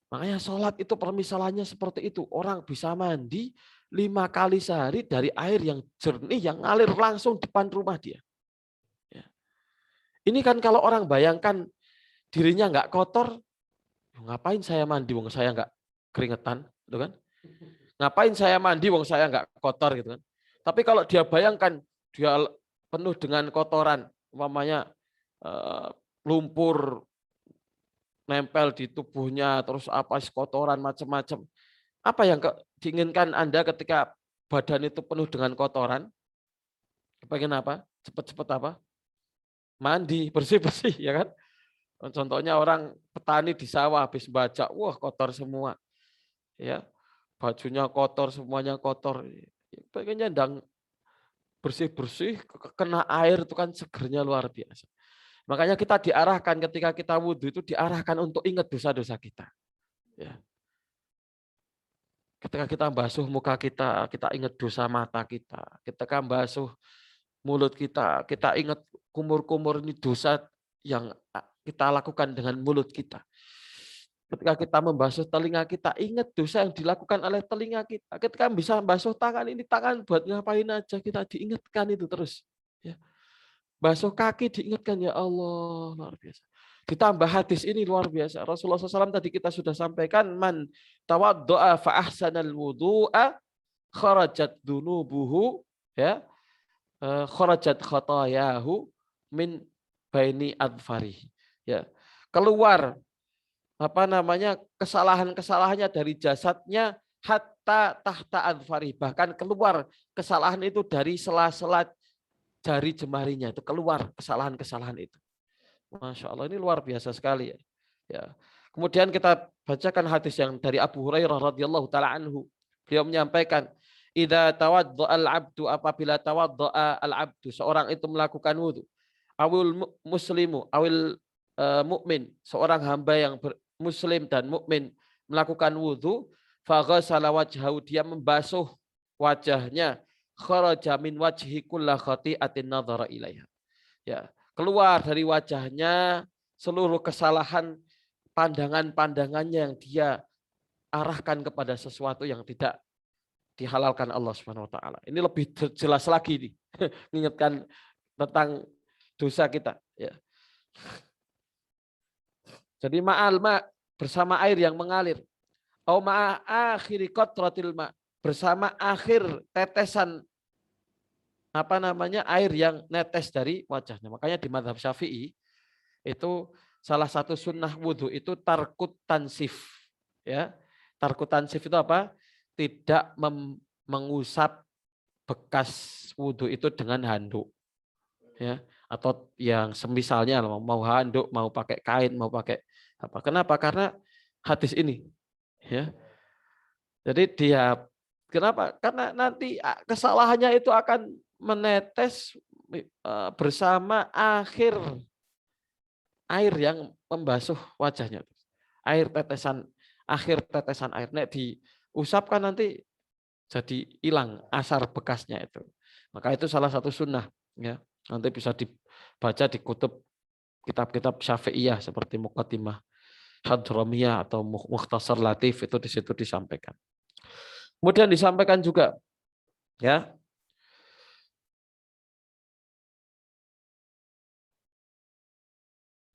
Makanya sholat itu permisalannya seperti itu. Orang bisa mandi 5 kali sehari dari air yang jernih yang ngalir langsung depan rumah dia. Ya. Ini kan kalau orang bayangkan dirinya nggak kotor, ngapain saya mandi wong saya nggak keringetan, gitu kan? Ngapain saya mandi wong saya nggak kotor gitu kan? Tapi kalau dia bayangkan dia penuh dengan kotoran, umpamanya lumpur nempel di tubuhnya, terus apa kotoran macam-macam. Apa yang diinginkan Anda ketika badan itu penuh dengan kotoran? Pengen apa? Cepat-cepat apa? Mandi, bersih-bersih, ya kan? Contohnya orang petani di sawah habis baca, wah kotor semua, ya, bajunya kotor, semuanya kotor. Pengennya ndang bersih-bersih, kena air itu kan segernya luar biasa. Makanya kita diarahkan ketika kita wudhu itu diarahkan untuk ingat dosa-dosa kita. Ya. Ketika kita basuh muka kita, kita ingat dosa mata kita. Ketika basuh mulut kita ingat kumur-kumur ini dosa yang kita lakukan dengan mulut kita. Ketika kita membasuh telinga kita, ingat dosa yang dilakukan oleh telinga kita. Ketika bisa membasuh tangan, ini tangan buat ngapain aja, kita diingatkan itu terus. Ya. Basuh kaki diingatkan, ya Allah, luar biasa. Ditambah hadis ini luar biasa. Rasulullah SAW tadi kita sudah sampaikan, man tawaddo'a fa ahsanal wudu'a kharajat dunubuhu, ya, kharajat khatayahu min baini adfarihi. Ya. Keluar kesalahan-kesalahannya dari jasadnya hatta tahta adfari, bahkan keluar kesalahan itu dari sela-sela jari jemarinya, itu keluar kesalahan-kesalahan itu. Masya Allah, ini luar biasa sekali ya. Ya. Kemudian kita bacakan hadis yang dari Abu Hurairah radhiyallahu taala anhu. Beliau menyampaikan, idza tawaddaa al-'abdu, apabila tawaddaa al-'abdu, seorang itu melakukan wudu, awil muslimu, awil mukmin, seorang hamba yang muslim dan mukmin melakukan wudu, faghasala wajhahu, dia membasuh wajahnya, kharaja min wajhi kulla khati'atin nadhara ilaiha. Ya, keluar dari wajahnya seluruh kesalahan, pandangan-pandangannya yang dia arahkan kepada sesuatu yang tidak dihalalkan Allah Subhanahu wa taala. Ini lebih jelas lagi nih, mengingatkan tentang dosa kita, ya. Jadi ma'al ma, bersama air yang mengalir. Au ma'a akhiri qatratil ma, bersama akhir tetesan air yang netes dari wajahnya. Makanya di mazhab Syafi'i itu salah satu sunnah wudhu itu tarkut tansif. Ya, tarkut tansif itu apa? Tidak mengusap bekas wudhu itu dengan handuk. Ya, atau yang semisalnya mau handuk, mau pakai kain, mau pakai apa. Kenapa? Karena hadis ini. Ya. Jadi dia, kenapa? Karena nanti kesalahannya itu akan menetes bersama akhir air yang membasuh wajahnya. Akhir tetesan air. Nek diusapkan nanti jadi hilang asar bekasnya itu. Maka itu salah satu sunnah. Ya. Nanti bisa dibaca di kutub kitab-kitab Syafi'iyah seperti Muqaddimah Hadramiyah atau Mukhtasar Latif, itu di situ disampaikan. Kemudian disampaikan juga, ya,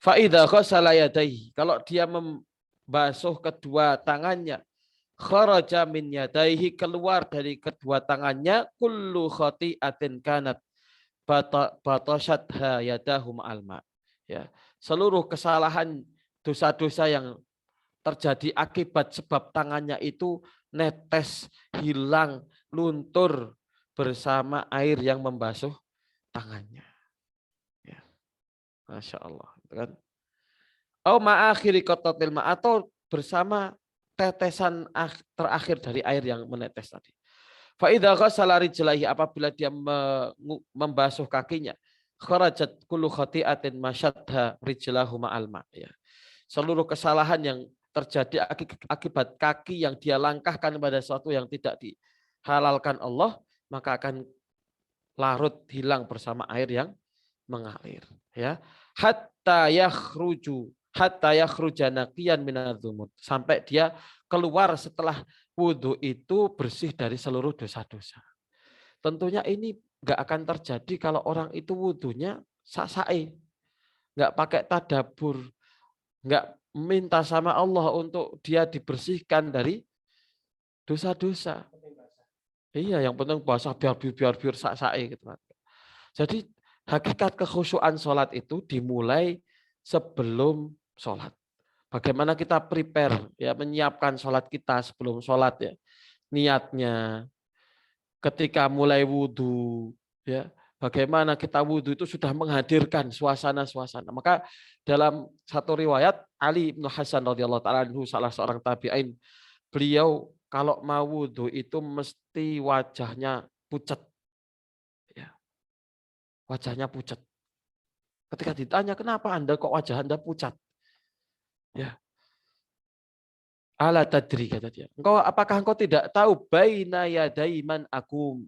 faida ghasala yadayhi, kalau dia membasuh kedua tangannya, kharaja min yadayhi, keluar dari kedua tangannya, kullu khati'atin kanat batasyatha yadahu ma'al ma. Ya, seluruh kesalahan, dosa-dosa yang terjadi akibat sebab tangannya itu netes, hilang, luntur bersama air yang membasuh tangannya. Ya. Masya Allah. Kan? Atau bersama tetesan terakhir dari air yang menetes tadi. Fa'idha ghasala rijlaihi, apabila dia membasuh kakinya, kharajat kullu khati'atin masyadha rijlahu ma'al ma. Ya. Seluruh kesalahan yang terjadi akibat kaki yang dia langkahkan pada sesuatu yang tidak dihalalkan Allah, maka akan larut, hilang bersama air yang mengalir. Ya, hatta yakhruja naqiyan minadz-dzunub, sampai dia keluar setelah wudhu itu bersih dari seluruh dosa-dosa. Tentunya ini nggak akan terjadi kalau orang itu wudhunya sak-sae, nggak pakai tadabur, nggak minta sama Allah untuk dia dibersihkan dari dosa-dosa. Iya, yang penting basah biar sak-sae gitu. Jadi hakikat kekhusyuan sholat itu dimulai sebelum sholat. Bagaimana kita prepare, ya, menyiapkan sholat kita sebelum sholat, ya, niatnya. Ketika mulai wudhu, ya, bagaimana kita wudhu itu sudah menghadirkan suasana-suasana. Maka dalam satu riwayat Ali bin Hasan radhiyallahu taala anhu, salah seorang tabi'in, beliau kalau mau wudhu itu mesti wajahnya pucat, ya, wajahnya pucat. Ketika ditanya, kenapa Anda kok wajah Anda pucat? Ya, ala tadri, kata dia. Apakah engkau tidak tahu baina yadai man aku,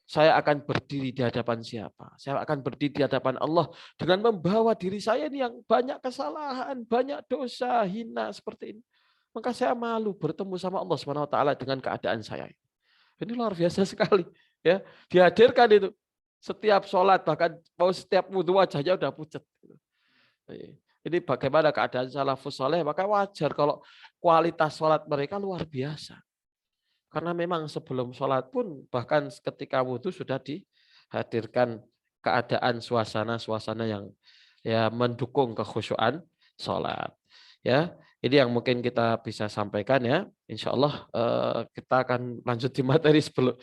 saya akan berdiri di hadapan siapa? Saya akan berdiri di hadapan Allah dengan membawa diri saya ini yang banyak kesalahan, banyak dosa, hina seperti ini. Maka saya malu bertemu sama Allah Subhanahu wa taala dengan keadaan saya. Ini luar biasa sekali, ya. Dihadirkan itu setiap sholat, bahkan mau setiap wudhu wajahnya udah pucat. Ini bagaimana keadaan salafus saleh, maka wajar kalau kualitas sholat mereka luar biasa. Karena memang sebelum sholat pun, bahkan ketika wudhu sudah dihadirkan keadaan suasana-suasana yang, ya, mendukung kekhusyuan sholat. Ya, ini yang mungkin kita bisa sampaikan, ya. Insya Allah kita akan lanjut di materi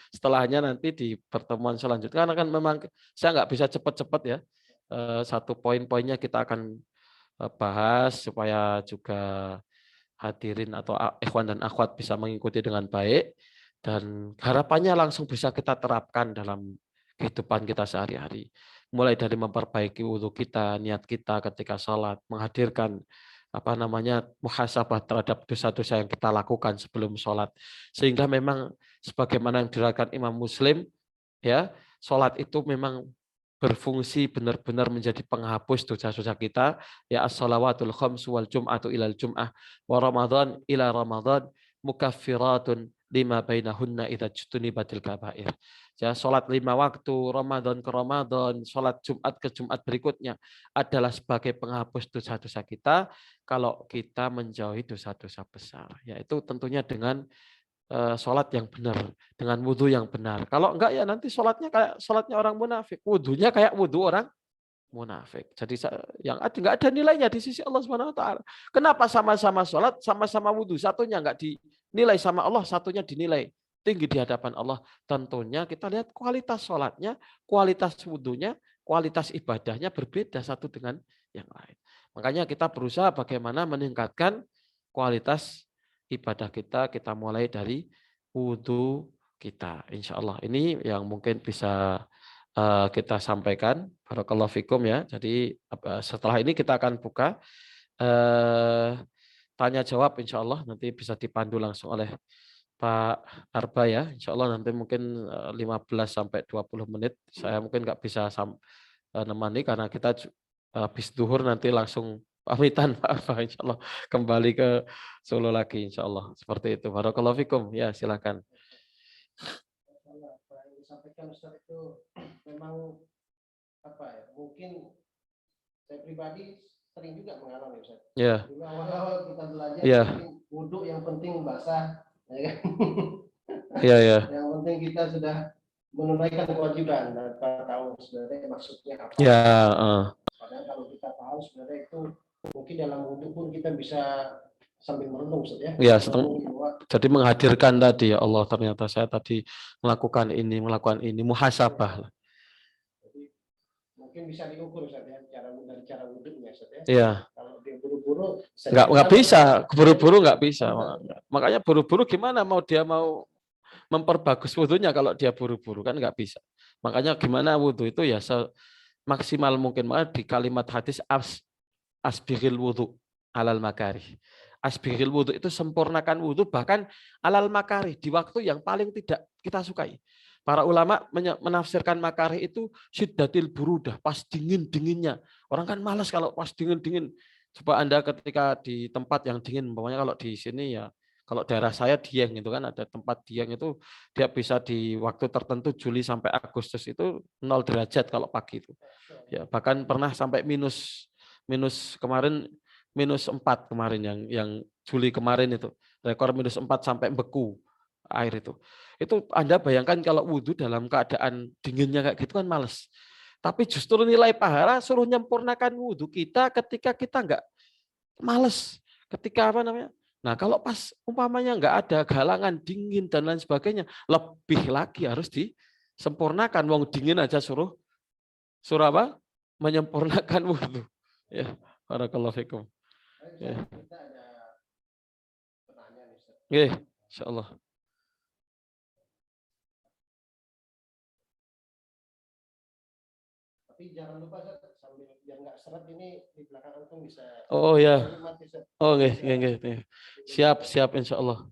setelahnya nanti di pertemuan selanjutnya. Karena kan memang saya nggak bisa cepat-cepat, ya. Satu poin-poinnya kita akan bahas supaya juga hadirin atau ikhwan dan akhwat bisa mengikuti dengan baik, dan harapannya langsung bisa kita terapkan dalam kehidupan kita sehari-hari. Mulai dari memperbaiki wudhu kita, niat kita ketika sholat, menghadirkan muhasabah terhadap dosa-dosa yang kita lakukan sebelum sholat. Sehingga memang sebagaimana yang diriwayatkan Imam Muslim, ya, sholat itu memang berfungsi benar-benar menjadi penghapus dosa-dosa kita, ya, as-shalawatul khamsu wal jum'atu ilal jum'ah wa ramadhan ila ramadhan mukaffiratun lima bainahunna idza jutunibatil kabair. Ya, salat 5 waktu, Ramadan ke Ramadan, salat Jumat ke Jumat berikutnya adalah sebagai penghapus dosa-dosa kita kalau kita menjauhi dosa-dosa besar. Yaitu tentunya dengan sholat yang benar, dengan wudhu yang benar. Kalau enggak, ya nanti sholatnya kayak sholatnya orang munafik, wudhunya kayak wudhu orang munafik. Jadi yang enggak ada nilainya di sisi Allah Subhanahu wa taala. Kenapa sama-sama sholat, sama-sama wudhu, satunya enggak dinilai sama Allah, satunya dinilai tinggi di hadapan Allah? Tentunya kita lihat kualitas sholatnya, kualitas wudhunya, kualitas ibadahnya berbeda satu dengan yang lain. Makanya kita berusaha bagaimana meningkatkan kualitas ibadah kita mulai dari wudhu kita. Insya Allah ini yang mungkin bisa kita sampaikan. Barakallahu fikum, ya. Jadi setelah ini kita akan buka tanya jawab, insya Allah nanti bisa dipandu langsung oleh Pak Arba, ya. Insya Allah nanti mungkin 15 sampai 20 menit. Saya mungkin nggak bisa nemani karena kita habis duhur nanti langsung pamitan, Pak Arba, insya Allah kembali ke Solo lagi, insya Allah. Seperti itu. Barakallahu fikum. Ya, silakan. Apa yang disampaikan Ustaz itu memang mungkin saya pribadi sering juga mengalami, Ustaz. Ya. Dulu awal-awal kita belajar, wudhu yang penting basah, ya kan? Iya, ya. Yang penting kita sudah menunaikan kewajiban dan kita tahu sebenarnya maksudnya apa. Ya. Padahal kalau kita tahu sebenarnya itu mungkin dalam wudhu pun kita bisa sambil merenung, Ustaz, ya. Ya, jadi menghadirkan tadi, ya Allah, ternyata saya tadi melakukan ini, muhasabah. Jadi mungkin bisa diukur, Ustaz, ya, dari cara wudhunya, Ustaz, ya. Iya. Kalau dia buru-buru nggak bisa, buru-buru nggak bisa. Makanya buru-buru gimana dia mau memperbagus wudhunya kalau dia buru-buru, kan nggak bisa. Makanya gimana wudhu itu ya maksimal mungkin. Maka di kalimat hadis asbiril wudhu alal makari. Asbiril wudhu itu sempurnakan wudhu bahkan alal makari, di waktu yang paling tidak kita sukai. Para ulama menafsirkan makari itu syiddatil burudah, pas dingin-dinginnya. Orang kan malas kalau pas dingin-dingin. Coba Anda ketika di tempat yang dingin, umpamanya kalau di sini, ya, kalau daerah saya Dieng itu kan ada tempat Dieng itu dia bisa di waktu tertentu Juli sampai Agustus itu 0 derajat kalau pagi itu. Ya, bahkan pernah sampai minus kemarin -4 kemarin yang Juli kemarin itu. Rekor -4 sampai beku air itu. Itu Anda bayangkan kalau wudhu dalam keadaan dinginnya kayak gitu kan males. Tapi justru nilai pahala suruh nyempurnakan wudhu kita ketika kita enggak males. Ketika apa namanya? Nah, kalau pas umpamanya nggak ada galangan dingin dan lain sebagainya, lebih lagi harus disempurnakan. Wong dingin aja suruh suruh apa? Menyempurnakan wudhu. Ya, barakallahu fikum. Ya. Kita ada pertanyaan nih, Ustaz. Oke, insyaallah. Tapi jangan lupa Ustaz, sambil biar nggak seret ini di belakang antum bisa Oh ya. nikmati, Ustaz. Oh, nggih, Bisa nggih, nggih. Siap, siap insyaallah.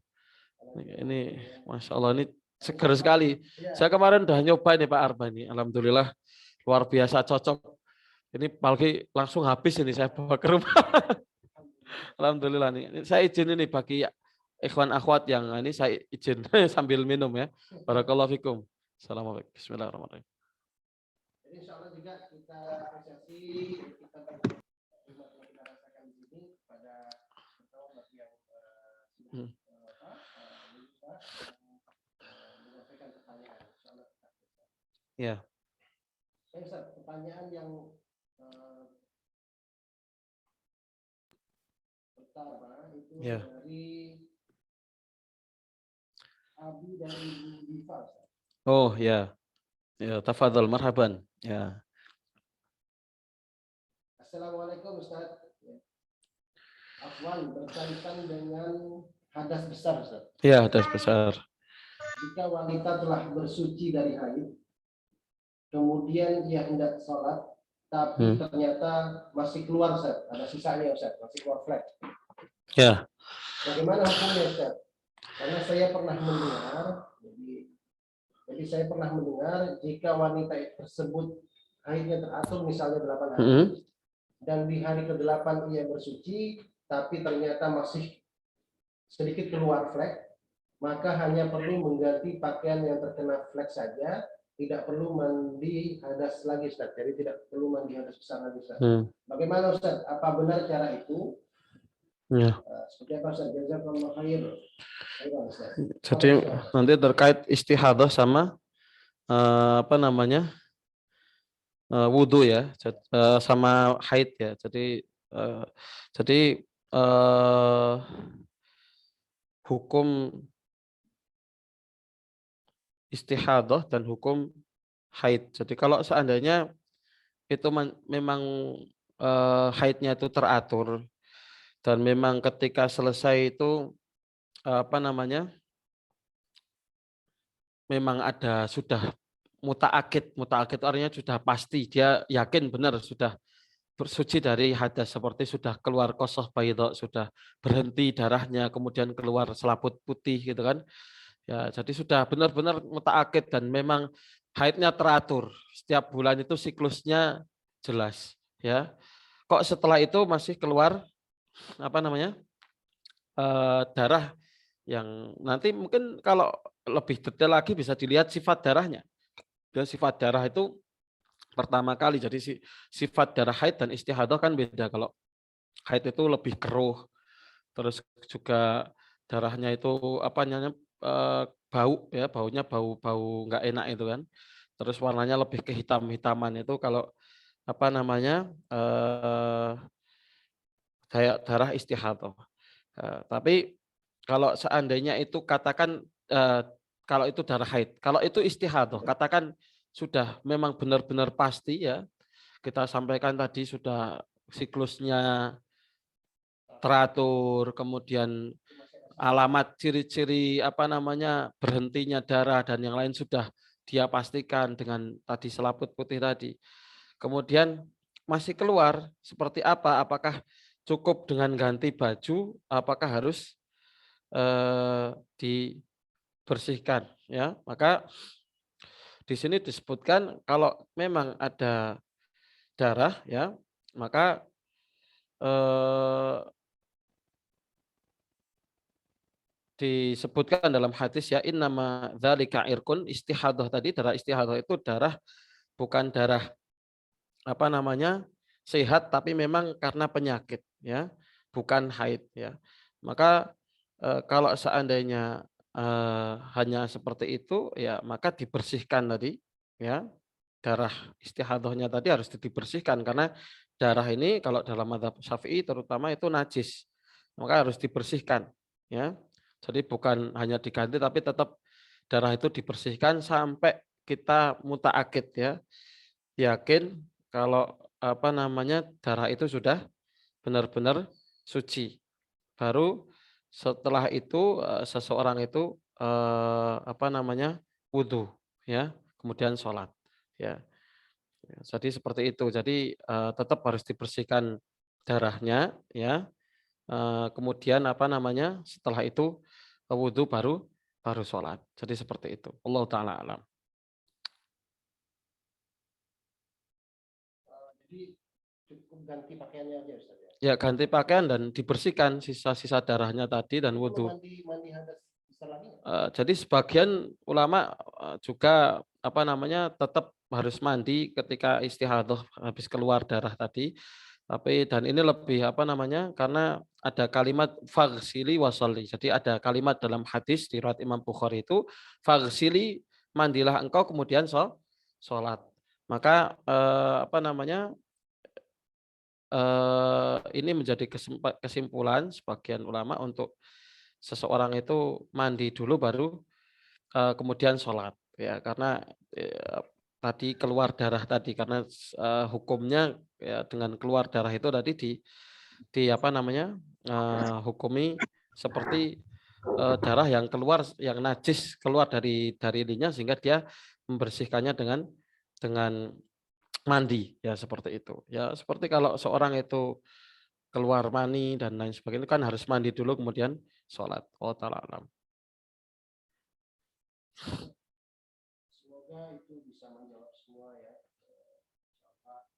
Ini Masya Allah ini seger sekali. Saya kemarin udah nyoba nih Pak Arbani. Alhamdulillah luar biasa cocok. Ini apalagi langsung habis ini saya bawa ke rumah. Alhamdulillah nih. Ini saya izin ini bagi ikhwan akhwat yang ini saya izin sambil minum ya. Barakallahu fikum. Assalamualaikum. Bismillahirrahmanirrahim. Jadi insya Allah juga kita apresiasi kita yang kita rasakan di sini pada pertemuan bagi yang menyampaikan pertanyaan. Insya Allah kita apresiasi. Ya. Ustaz, pertanyaan yang pertama itu dari Abi dan Ibu Diva. Oh ya. Ya, tafadhol marhaban. Ya. Assalamualaikum Ustaz. Afwan, berkaitan dengan hadas besar Ustaz. Ya, hadas besar. Jika wanita telah bersuci dari haid, kemudian ia hendak sholat, tapi ternyata masih keluar Ustaz, ada sisanya Ustaz, masih keluar flek. Ya. Bagaimana hukumnya Ustaz? Karena saya pernah mendengar, jadi saya pernah mendengar jika wanita tersebut haidnya teratur misalnya 8 hari, dan di hari ke-8 ia bersuci, tapi ternyata masih sedikit keluar flek, maka hanya perlu mengganti pakaian yang terkena flek saja, tidak perlu mandi hadas lagi Ustaz. Jadi tidak perlu mandi hadas besar lagi Ustaz. Bagaimana Ustaz? Apa benar cara itu? Ya. Seperti apa Ustaz? Jazakallahu khair. Jadi nanti terkait istihadah sama apa namanya? Wudhu ya, sama haid ya. Jadi hukum istihadah dan hukum haid. Jadi kalau seandainya itu memang haidnya itu teratur dan memang ketika selesai itu apa namanya? Memang ada sudah mutaakid itu artinya sudah pasti dia yakin benar sudah bersuci dari hadas seperti sudah keluar kosoh baydha, sudah berhenti darahnya, kemudian keluar selaput putih gitu kan. Ya, jadi sudah benar-benar mutaakid dan memang haidnya teratur. Setiap bulan itu siklusnya jelas, ya. Kok setelah itu masih keluar apa namanya? Darah yang nanti mungkin kalau lebih detail lagi bisa dilihat sifat darahnya. Dan sifat darah itu pertama kali jadi sifat darah haid dan istihadah kan beda. Kalau haid itu lebih keruh, terus juga darahnya itu apa namanya bau ya, baunya bau nggak enak itu kan. Terus warnanya lebih kehitam-hitaman itu kalau apa namanya kayak darah istihadah. Tapi kalau seandainya itu katakan kalau itu darah haid, kalau itu istihadah, katakan sudah memang benar-benar pasti ya. Kita sampaikan tadi sudah siklusnya teratur, kemudian alamat ciri-ciri apa namanya berhentinya darah dan yang lain sudah dia pastikan dengan tadi selaput putih tadi. Kemudian masih keluar seperti apa? Apakah cukup dengan ganti baju? Apakah harus dibersihkan? Ya, maka di sini disebutkan kalau memang ada darah, ya, maka disebutkan dalam hadis ya innama dzalika irqun istihadah tadi darah istihadah itu darah bukan darah apa namanya sehat tapi memang karena penyakit ya bukan haid ya maka kalau seandainya hanya seperti itu ya maka dibersihkan tadi ya darah istihadahnya tadi harus dibersihkan karena darah ini kalau dalam mazhab Syafi'i terutama itu najis maka harus dibersihkan, ya. Jadi bukan hanya diganti tapi tetap darah itu dibersihkan sampai kita mutaakid, ya, yakin kalau darah itu sudah benar-benar suci. Baru setelah itu seseorang itu wudhu, ya, kemudian sholat, ya. Jadi seperti itu. Jadi tetap harus dibersihkan darahnya, ya. Kemudian setelah itu wudhu baru baru sholat. Jadi seperti itu. Allah taala alam. Jadi cukup ganti pakaiannya aja Ustaz ya. Ya, ganti pakaian dan dibersihkan sisa-sisa darahnya tadi dan Perlu wudhu. mandi hadas besar lagi nggak? Jadi sebagian ulama juga tetap harus mandi ketika istihadah habis keluar darah tadi. Tapi dan ini lebih karena ada kalimat faghsili wasolli. Jadi ada kalimat dalam hadis di riwayat Imam Bukhari itu faghsili, mandilah engkau kemudian sholat. Maka ini menjadi kesimpulan sebagian ulama untuk seseorang itu mandi dulu baru kemudian sholat, ya, karena tadi keluar darah tadi, karena hukumnya, ya, dengan keluar darah itu tadi hukumi seperti darah yang keluar, yang najis keluar dari ininya, sehingga dia membersihkannya dengan mandi, ya, seperti itu. Ya, seperti kalau seorang itu keluar mani dan lain sebagainya kan harus mandi dulu kemudian sholat. Allah taala alam. Semoga itu bisa menjawab semua ya. Apa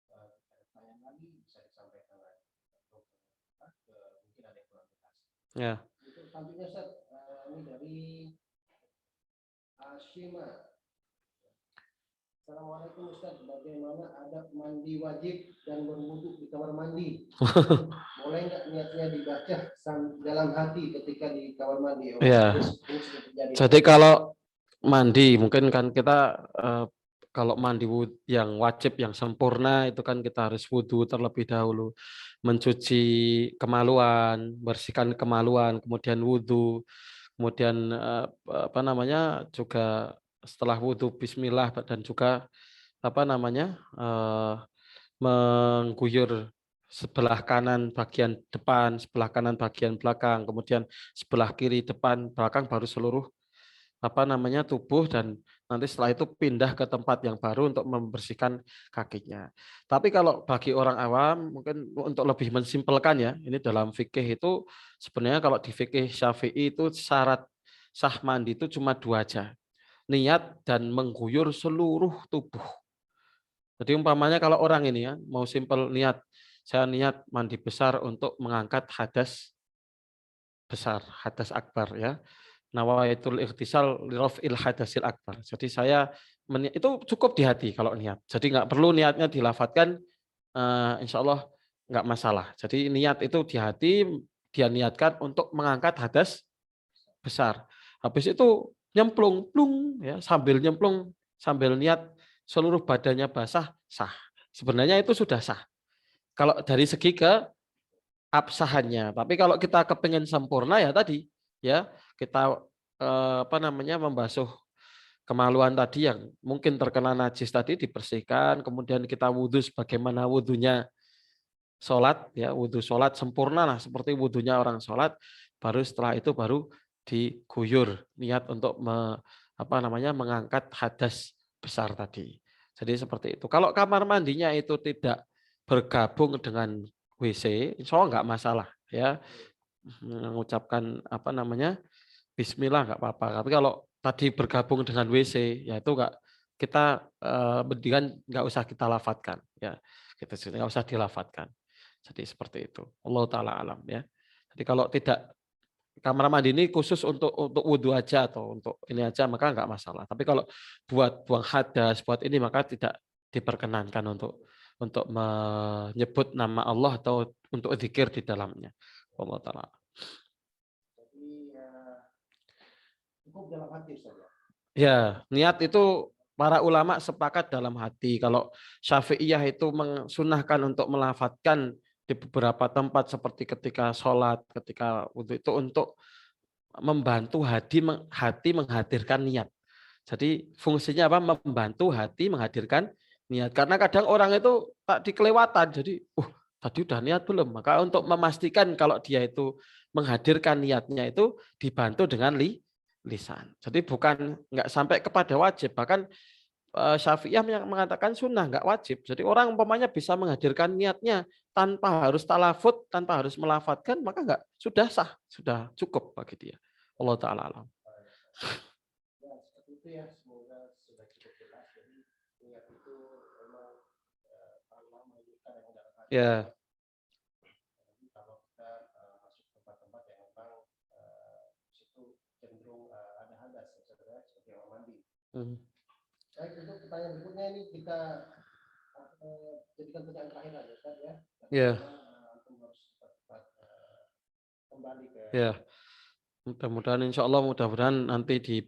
ada pertanyaan lagi bisa disampaikan lagi. Mungkin ada yang kurang jelas. Ya. Untuk selanjutnya Ustaz, ini dari Ashima. Assalamualaikum Ustaz, bagaimana adab mandi wajib dan berwudu di kamar mandi? Boleh nggak niatnya dibaca dalam hati ketika di kamar mandi? Ya. Jadi kalau mandi, mungkin kan kita kalau mandi yang wajib, yang sempurna itu kan kita harus wudu terlebih dahulu, mencuci kemaluan, bersihkan kemaluan, kemudian wudu, kemudian juga setelah wudu Bismillah, dan juga mengguyur sebelah kanan bagian depan, sebelah kanan bagian belakang, kemudian sebelah kiri depan, belakang, baru seluruh tubuh, dan nanti setelah itu pindah ke tempat yang baru untuk membersihkan kakinya. Tapi kalau bagi orang awam, mungkin untuk lebih mensimpelkan, ya, ini dalam fikih itu sebenarnya kalau di fikih Syafi'i itu syarat sah mandi itu cuma 2 aja. Niat dan mengguyur seluruh tubuh. Jadi umpamanya kalau orang ini, ya, mau simpel niat, saya niat mandi besar untuk mengangkat hadas besar, hadas akbar, ya. Nawaitul ightisal liraf'il hadasil akbar. Jadi saya itu cukup di hati kalau niat. Jadi nggak perlu niatnya dilafatkan, insya Allah nggak masalah. Jadi niat itu di hati, dia niatkan untuk mengangkat hadas besar. Habis itu nyemplung, plung, ya, sambil nyemplung, sambil niat seluruh badannya basah, sah. Sebenarnya itu sudah sah. Kalau dari segi keabsahannya. Tapi kalau kita kepengen sempurna, ya tadi, ya, kita membasuh kemaluan tadi yang mungkin terkena najis tadi, dibersihkan, kemudian kita wudhu sebagaimana wudhunya sholat, ya, wudhu sholat sempurna lah seperti wudhunya orang sholat, baru setelah itu baru diguyur niat untuk mengangkat hadas besar tadi. Jadi seperti itu. Kalau kamar mandinya itu tidak bergabung dengan WC, insya Allah nggak masalah, ya, mengucapkan Bismillah nggak apa-apa. Tapi kalau tadi bergabung dengan WC, ya itu kita mendingan nggak usah kita lafatkan, ya, kita nggak usah dilafatkan. Jadi seperti itu. Allah taala alam, ya. Jadi kalau tidak, kamar mandi ini khusus untuk wudhu aja atau untuk ini aja, maka nggak masalah. Tapi kalau buat buang hadas, buat ini, maka tidak diperkenankan untuk menyebut nama Allah atau untuk zikir di dalamnya. Allah taala. Cukup dalam hati saja. Ya, niat itu para ulama sepakat dalam hati. Kalau Syafi'iyah itu mensunahkan untuk melafadzkan di beberapa tempat seperti ketika sholat, ketika wudhu itu untuk membantu hati menghadirkan niat. Jadi fungsinya apa? Membantu hati menghadirkan niat. Karena kadang orang itu tak dikelewatan. Jadi, tadi udah niat belum? Maka untuk memastikan kalau dia itu menghadirkan niatnya itu dibantu dengan lisan. Jadi bukan nggak sampai kepada wajib. Bahkan Syafi'iyah yang mengatakan sunnah nggak wajib. Jadi orang umpamanya bisa menghadirkan niatnya tanpa harus talafut, tanpa harus melafatkan, maka nggak sudah sah, sudah cukup bagi dia. Allah Ta'ala alam. Ya, seperti itu ya. Semoga sudah cukup jelas. Jadi niat itu memang Allah menunjukkan yang tidak Ya. Jadi kalau kita masuk tempat-tempat yang memang situ cenderung ada hadas, seperti orang mandi. Baik, untuk pertanyaan berikutnya ini kita jadikan pertanyaan terakhir aja, Ustaz, ya. Ya. Antum harus cepat kembali ke. Ya. Mudah-mudahan insya Allah nanti di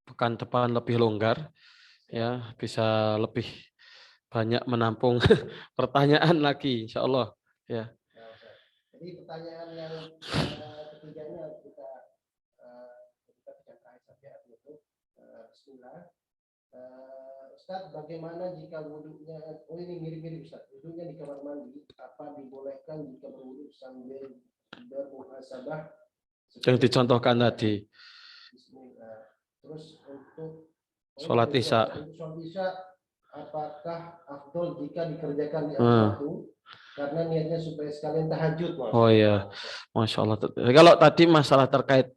pekan depan lebih longgar, ya bisa lebih banyak menampung pertanyaan lagi, insya Allah. Ya. Jadi pertanyaan yang ketiganya kita terakhir saja, yaitu Bismillah. Ustaz, bagaimana jika wudhunya, ini mirip-mirip Ustaz, wudhunya di kamar mandi, apa dibolehkan jika berwudhu sambil bermuhasabah? Yang dicontohkan tadi. Terus untuk sholat isya. Sholat isya, apakah afdol jika dikerjakan di akhir waktu? Karena niatnya supaya sekalian tahajud. Oh iya, Masya Allah. Kalau tadi masalah terkait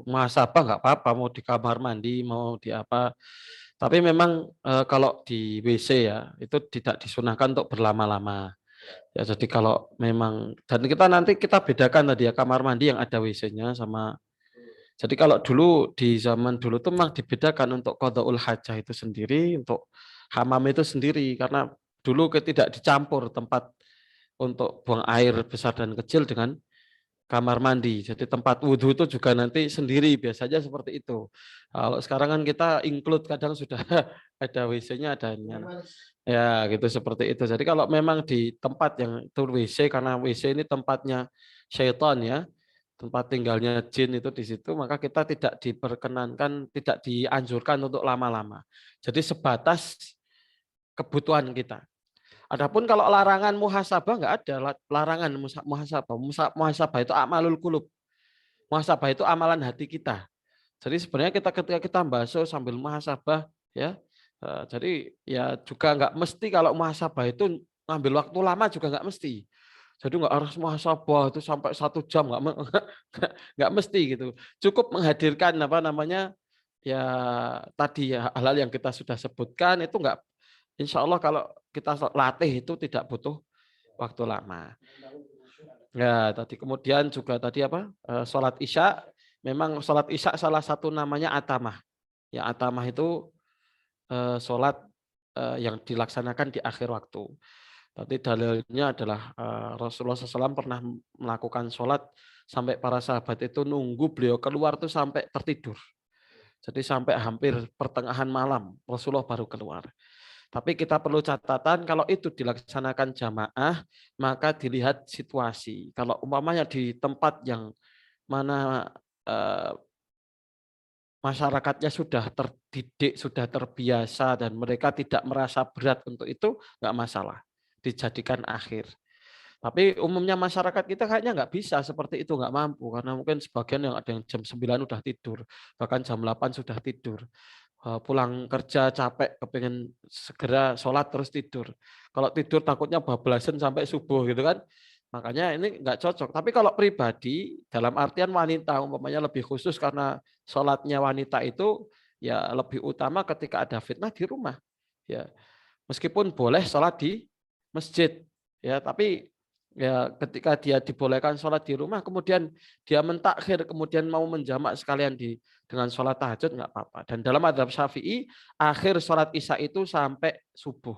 muhasabah nggak apa-apa, mau di kamar mandi, mau di apa. Tapi memang kalau di WC ya, itu tidak disunahkan untuk berlama-lama. Ya, jadi kalau memang, dan nanti kita bedakan tadi ya, kamar mandi yang ada WC-nya sama. Jadi kalau dulu di zaman dulu tuh memang dibedakan untuk qadhaul hajah itu sendiri, untuk hamam itu sendiri, karena dulu tidak dicampur tempat untuk buang air besar dan kecil dengan kamar mandi. Jadi tempat wudhu itu juga nanti sendiri, biasanya seperti itu. Kalau sekarang kan kita include, kadang sudah ada WC-nya, adanya. Ya gitu, seperti itu. Jadi kalau memang di tempat yang itu WC, karena WC ini tempatnya syaitan ya, tempat tinggalnya jin itu di situ, maka kita tidak diperkenankan, tidak dianjurkan untuk lama-lama. Jadi sebatas kebutuhan kita. Adapun kalau larangan muhasabah nggak ada larangan muhasabah. Muhasabah itu amalul qulub. Muhasabah itu amalan hati kita. Jadi sebenarnya ketika kita basuh sambil muhasabah ya. Jadi ya juga nggak mesti kalau muhasabah itu ngambil waktu lama, juga nggak mesti. Jadi nggak harus muhasabah itu sampai 1 jam, nggak mesti gitu. Cukup menghadirkan apa namanya ya tadi ya, hal-hal yang kita sudah sebutkan itu nggak. Insya Allah kalau kita latih itu tidak butuh waktu lama. Ya, tadi kemudian juga tadi apa? Sholat isya. Memang sholat isya salah satu namanya atamah. Ya, atamah itu sholat yang dilaksanakan di akhir waktu. Tadi dalilnya adalah Rasulullah SAW pernah melakukan sholat sampai para sahabat itu nunggu beliau keluar tuh sampai tertidur. Jadi sampai hampir pertengahan malam Rasulullah baru keluar. Tapi kita perlu catatan kalau itu dilaksanakan jamaah, maka dilihat situasi. Kalau umpamanya di tempat yang mana masyarakatnya sudah terdidik, sudah terbiasa, dan mereka tidak merasa berat untuk itu, nggak masalah. Dijadikan akhir. Tapi umumnya masyarakat kita kayaknya nggak bisa seperti itu, nggak mampu. Karena mungkin sebagian yang ada yang jam 9 udah tidur, bahkan jam 8 sudah tidur. Pulang kerja capek, kepengen segera sholat terus tidur. Kalau tidur takutnya bablasan sampai subuh gitu kan. Makanya ini nggak cocok. Tapi kalau pribadi, dalam artian wanita umpamanya lebih khusus karena sholatnya wanita itu ya lebih utama ketika ada fitnah di rumah. Ya, meskipun boleh sholat di masjid, ya tapi ya ketika dia dibolehkan sholat di rumah, kemudian dia mentakhir, kemudian mau menjamak sekalian dengan sholat tahajud, nggak apa-apa. Dan dalam mazhab Syafi'i, akhir sholat isya itu sampai subuh.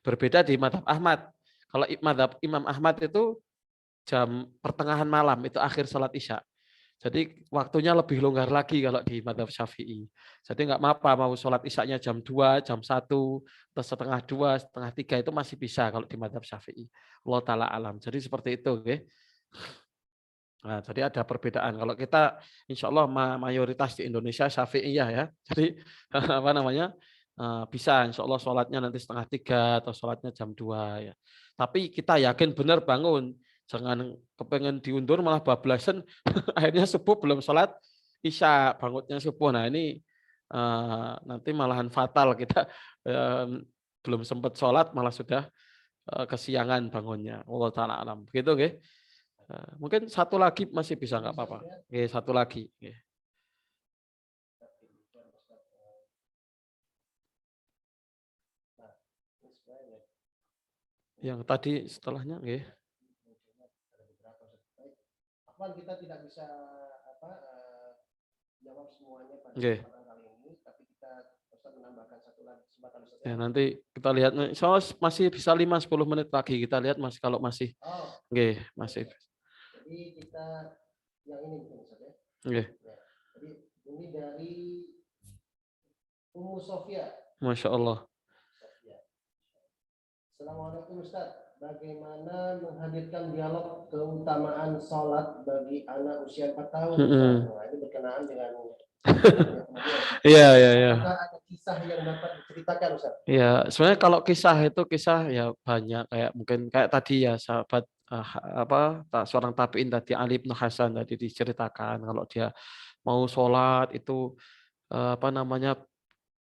Berbeda di mazhab Ahmad. Kalau mazhab Imam Ahmad itu jam pertengahan malam, itu akhir sholat isya. Jadi waktunya lebih longgar lagi kalau di mazhab Syafi'i. Jadi nggak apa-apa mau sholat isya-nya jam 2, jam 1, atau setengah 2, setengah 3 itu masih bisa kalau di mazhab Syafi'i. Allah taala alam. Jadi seperti itu, oke. Nah, jadi ada perbedaan. Kalau kita insya Allah mayoritas di Indonesia Syafi'iyah ya. Jadi apa namanya? Bisa insya Allah sholatnya nanti setengah 3 atau sholatnya jam 2 ya. Tapi kita yakin benar bangun. Jangan kepengen diundur malah bablasan akhirnya subuh belum sholat isya bangunnya subuh. Nah ini nanti malahan fatal kita belum sempat sholat malah sudah kesiangan bangunnya. Allah taala alam. Begitu nggih. Mungkin satu lagi masih bisa nggak apa-apa. Oke, satu lagi. Oke. Yang tadi setelahnya, oke. Kita tidak bisa jawab semuanya pada Oke. kesempatan kali ini, tapi kita bisa menambahkan satu lagi kesempatan. Ya, nanti kita lihat. Soalnya masih bisa 5-10 menit lagi. Kita lihat Mas kalau masih. Oke, masih. Jadi kita yang ini mungkin Ustaz ya. Oke. Jadi ini dari Ummu Sofia. Masya Allah. Assalamualaikum Ustaz. Bagaimana menghadirkan dialog keutamaan sholat bagi anak usia 4 tahun? Nah, ini berkenaan dengan Iya. Apakah ada kisah yang dapat diceritakan Ustaz? Iya, sebenarnya kalau kisah itu kisah ya banyak kayak mungkin kayak tadi ya sahabat seorang tabiin tadi Ali bin Hasan tadi diceritakan kalau dia mau sholat itu apa namanya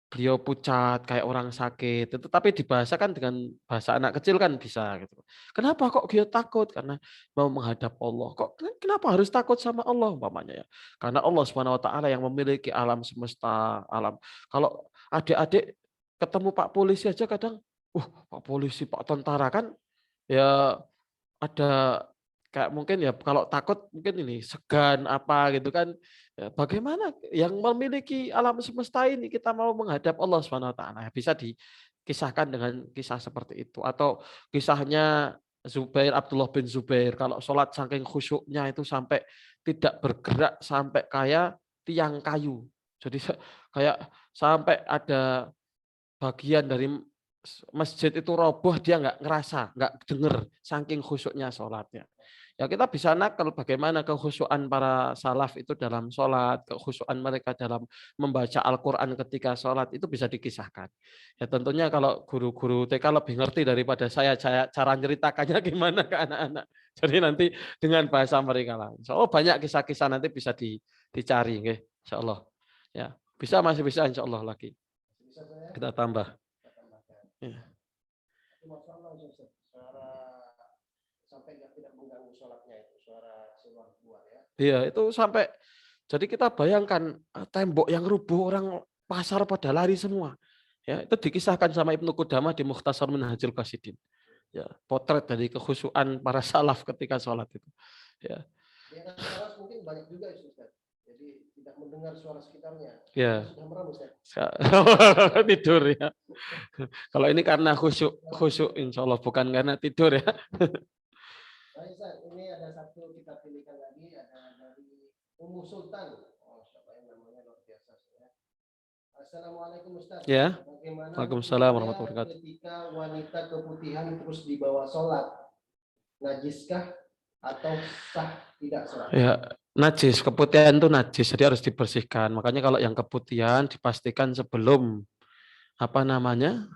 beliau pucat kayak orang sakit itu tapi dibahasakan dengan bahasa anak kecil kan bisa gitu. Kenapa kok dia takut? Karena mau menghadap Allah. Kok kenapa harus takut sama Allah umpamanya ya? Karena Allah Subhanahu wa taala yang memiliki alam semesta, alam. Kalau adik-adik ketemu Pak Polisi aja kadang, Pak Polisi, Pak Tentara kan ya ada kayak mungkin ya kalau takut mungkin ini segan apa gitu kan. Ya, bagaimana yang memiliki alam semesta ini kita mau menghadap Allah Subhanahu wa taala. Bisa dikisahkan dengan kisah seperti itu atau kisahnya Abdullah bin Zubair kalau sholat saking khusyuknya itu sampai tidak bergerak sampai kayak tiang kayu. Jadi kayak sampai ada bagian dari masjid itu roboh dia nggak ngerasa, nggak denger saking khusyuknya sholatnya. Ya kita bisa nakal bagaimana kekhusyukan para salaf itu dalam sholat, kekhusyukan mereka dalam membaca Al-Quran ketika sholat itu bisa dikisahkan. Ya tentunya kalau guru-guru TK lebih ngerti daripada saya cara nyeritakannya gimana ke anak-anak. Jadi nanti dengan bahasa mereka lah. Oh banyak kisah-kisah nanti bisa dicari, insya Allah. Ya bisa masih bisa insya Allah lagi. Kita tambah. Ya. Sampai tidak mengganggu sholatnya itu suara luar ya. Iya itu sampai jadi kita bayangkan tembok yang rubuh orang pasar pada lari semua. Ya itu dikisahkan sama Ibnu Qudamah di Mukhtasar Minhajul Qasidin. Ya potret dari kekhusyuan para salaf ketika sholat itu. Ya. Sholat mungkin banyak juga Ustaz. Jadi tidak mendengar suara sekitarnya. Ya. Sudah merem Ustaz. Tidur ya. Kalau ini karena khusyuk insya Allah bukan karena tidur ya. Baik Ustaz, ini ada satu kita pilihkan lagi, ada dari Ummu Sultan. Oh, siapa yang namanya luar biasa ya. Assalamualaikum Ustaz. Ya. Bagaimana Waalaikumsalam warahmatullahi wabarakatuh. ketika wanita keputihan terus dibawa sholat? Najiskah atau sah tidak sholat? Ya, najis, keputihan itu najis, jadi harus dibersihkan. Makanya kalau yang keputihan dipastikan sebelum apa namanya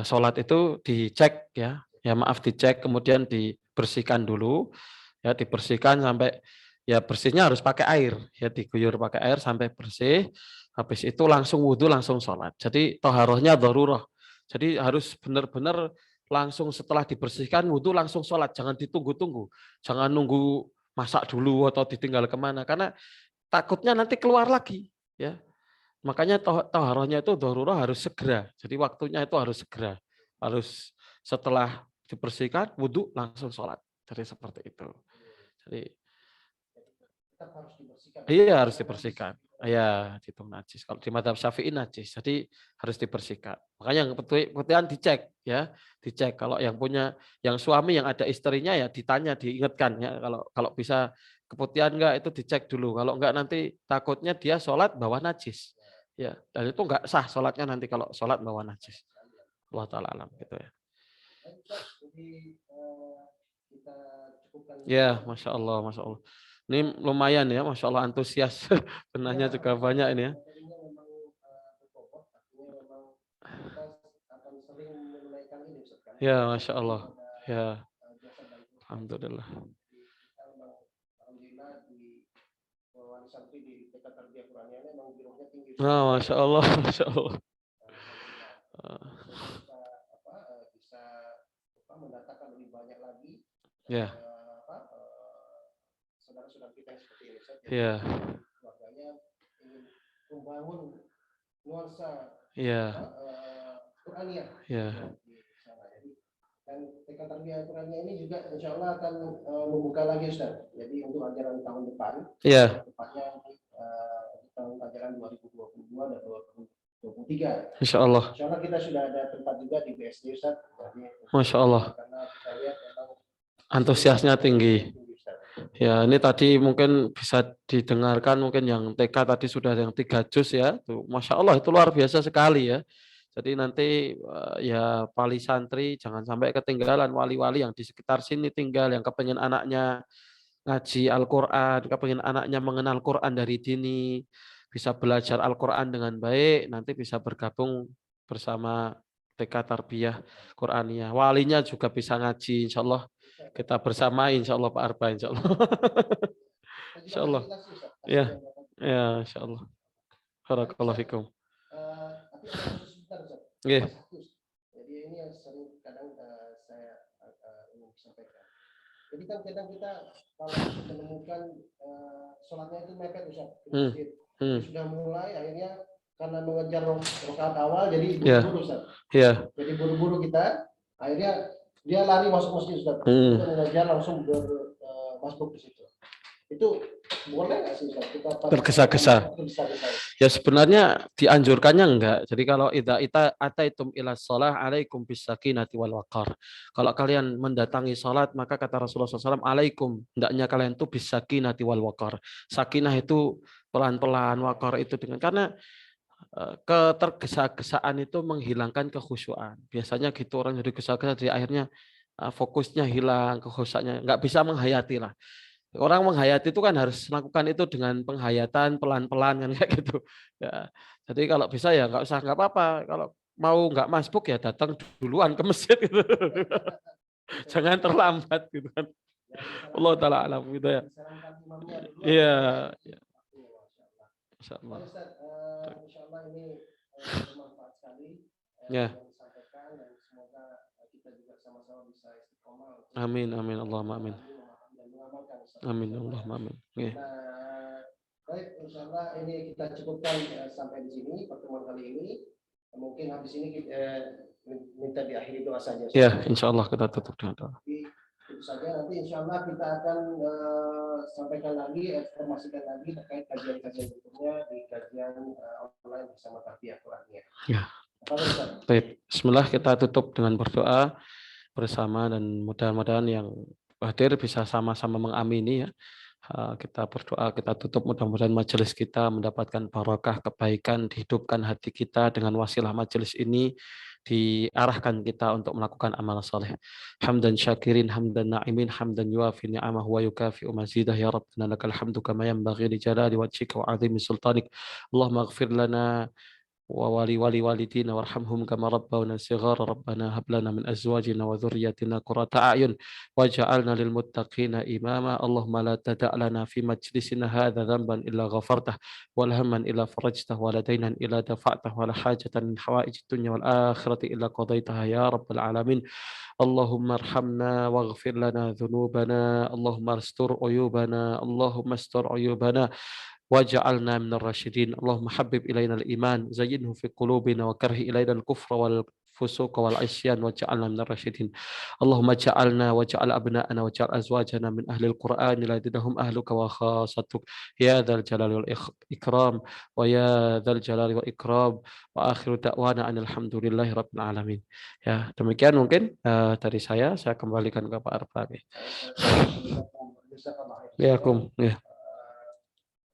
sholat itu dicek ya, maaf dicek kemudian dibersihkan dulu, ya dibersihkan sampai ya bersihnya harus pakai air, ya diguyur pakai air sampai bersih. Habis itu langsung wudhu langsung sholat. Jadi toharohnya darurah. Jadi harus benar-benar langsung setelah dibersihkan wudhu langsung sholat, jangan ditunggu-tunggu, jangan nunggu masak dulu atau ditinggal kemana karena takutnya nanti keluar lagi, ya. Makanya taharahnya itu darurah harus segera. Jadi waktunya itu harus segera. Harus setelah dibersihkan, wudhu langsung sholat. Jadi seperti itu. Jadi iya harus dibersihkan. Iya, dihitung najis. Kalau di mazhab Syafi'i najis, jadi harus dibersihkan. Makanya yang putihan dicek, ya, dicek. Kalau yang punya, yang suami yang ada istrinya ya ditanya, diingatkan ya. Kalau bisa keputihan enggak, itu dicek dulu. Kalau enggak nanti takutnya dia sholat bawa najis. Ya, dan itu enggak sah sholatnya nanti kalau sholat bawa najis. Allah taala alam gitu ya. Ya, masya Allah, masya Allah. Ini lumayan ya, masya Allah antusias. Benahnya juga banyak ini ya. Ya, masya Allah. Ya, alhamdulillah. Nah, masya Allah, masya Allah. Mendatangkan lebih banyak lagi Ya. saudara-saudara kita yang seperti ini. Ya. Keluarganya ingin membangun nuansa Qur'aniyah di sana. Jadi dan TK Tarbiyah Qur'aniyah ini juga insya Allah akan membuka lagi Ustaz. Jadi untuk ajaran tahun depan, tepatnya di tahun ajaran 2022 dan 2023. Insya Allah. Insya Allah kita sudah ada tempat juga di BSD Ustaz. Jadi, masya Allah. Karena kita lihat memang antusiasnya tinggi. Ya, ini tadi mungkin bisa didengarkan, mungkin yang TK tadi sudah yang 3 juz ya. Tuh, masya Allah itu luar biasa sekali ya. Jadi nanti ya wali santri jangan sampai ketinggalan, wali-wali yang di sekitar sini tinggal, yang kepengen anaknya ngaji Al-Quran, kepengen anaknya mengenal Quran dari dini, bisa belajar Al-Quran dengan baik, nanti bisa bergabung bersama TK Tarbiyah Quraniyah. Walinya juga bisa ngaji, insya Allah. Kita bersamai, insya Allah Pak Arba, insya Allah. Insya Allah. Ya, ya, insya Allah. Barakallahu fikum. Jadi ini yang sering kadang saya ingin sampaikan. Jadi kan kadang kita kalau menemukan sholatnya itu mepet Ustaz di masjid. Sudah mulai akhirnya karena mengejar rakaat awal jadi buru-buru Ustaz. Jadi buru-buru kita akhirnya dia lari masuk masjid Ustaz. Kita mengejar langsung masuk ke situ. Itu boleh nggak sih Ustaz? Kita tergesa-gesa. Ya sebenarnya dianjurkannya enggak. Jadi kalau idza ataitum ila shalah alaikum bisakinati wal waqar. Kalau kalian mendatangi salat maka kata Rasulullah SAW alaikum, hendaknya kalian itu bisakinati wal waqar. Sakinah itu pelan-pelan, waqar itu dengan karena ketergesa-gesaan itu menghilangkan kekhusyuan. Biasanya gitu orang jadi gesa-gesa jadi akhirnya fokusnya hilang, kekhusyuannya enggak bisa menghayati lah. Orang menghayati itu kan harus melakukan itu dengan penghayatan pelan-pelan kan kayak gitu. Ya. Jadi kalau bisa ya nggak usah nggak apa-apa. Kalau mau nggak masbuk ya datang duluan ke masjid gitu. Jangan terlambat gitu kan. Allah taala alam gitu ya. Iya. Insyaallah. Insyaallah ini bermanfaat sekali. Ya. Dan semoga kita juga sama-sama bisa istiqomah. Amin amin Allahumma amin. Amin Allahumma amin. Baik, insyaallah ini kita cukupkan sampai di sini pertemuan kali ini. Mungkin habis ini kita minta diakhiri doa saja. Ya, insyaallah kita tutup dengan doa. Itu saja. Nanti insyaallah kita akan sampaikan lagi, informasikan lagi terkait kajian-kajian berikutnya di kajian online bersama Tarbiyah Qur'aniyah. Ya. Baik, bismillah kita tutup dengan berdoa bersama dan mudah-mudahan yang hadir bisa sama-sama mengamini ya. Kita berdoa, kita tutup mudah-mudahan majelis kita mendapatkan barakah, kebaikan, dihidupkan hati kita dengan wasilah majelis ini, diarahkan kita untuk melakukan amal saleh. Hamdan syakirin, hamdan na'imin, hamdan yuafi ni'amah wa yukafi'u mazidah ya Rabbana lakal hamdu kama yanbaghi li jalali wajhika wa 'azimi sultanik. Allahumma ighfir lana ووالدينا وارحمهم كما ربونا صغارا ربنا هب لنا من أزواجنا وذرياتنا قرة أعين واجعلنا للمتقين إماما اللهم لا تدع لنا في مجلسنا هذا ذنبا إلا غفرته ولا هما إلا فرجته ولا دينا إلا دفعته ولا حاجة من حوائج الدنيا والآخرة إلا قضيتها يا رب العالمين اللهم ارحمنا واغفر لنا ذنوبنا اللهم استر عيوبنا اللهم استر عيوبنا واجعلنا من الراشدين اللهم حبب إلينا الإيمان زينه في قلوبنا وكره إلينا الكفر والفسوق والعصيان واجعلنا من الراشدين اللهم اجعلنا واجعل أبناءنا واجعل أزواجنا من أهل القرآن الذين هم أهلك وخاصتك يا ذا الجلال والإكرام ويا ذا الجلال والإكرام وآخر دعوانا أن الحمد لله رب العالمين. Ya, demikian mungkin dari saya kembalikan ke Pak Arfa. Jazakallah khair. Yakum. Ya.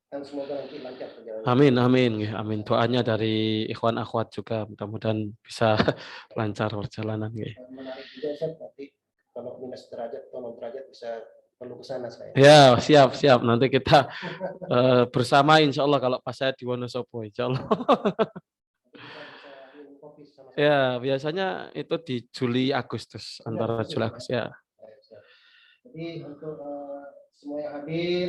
Dan semoga nanti lancar perjalanan. Amin, amin, ya, amin. Doanya dari ikhwan akhwat juga, mudah-mudahan bisa lancar perjalanan. Ya. Menarik juga Ustaz, nanti kalau minus derajat atau 0 derajat bisa perlu ke sana saya. Ya, siap, siap. Nanti kita bersama insya Allah kalau pas saya di Wonosobo, insya Allah. Bisa minum kopi sama-sama. Ya, biasanya itu di Juli Agustus, antara Juli Agustus ya. Jadi untuk semua yang hadir,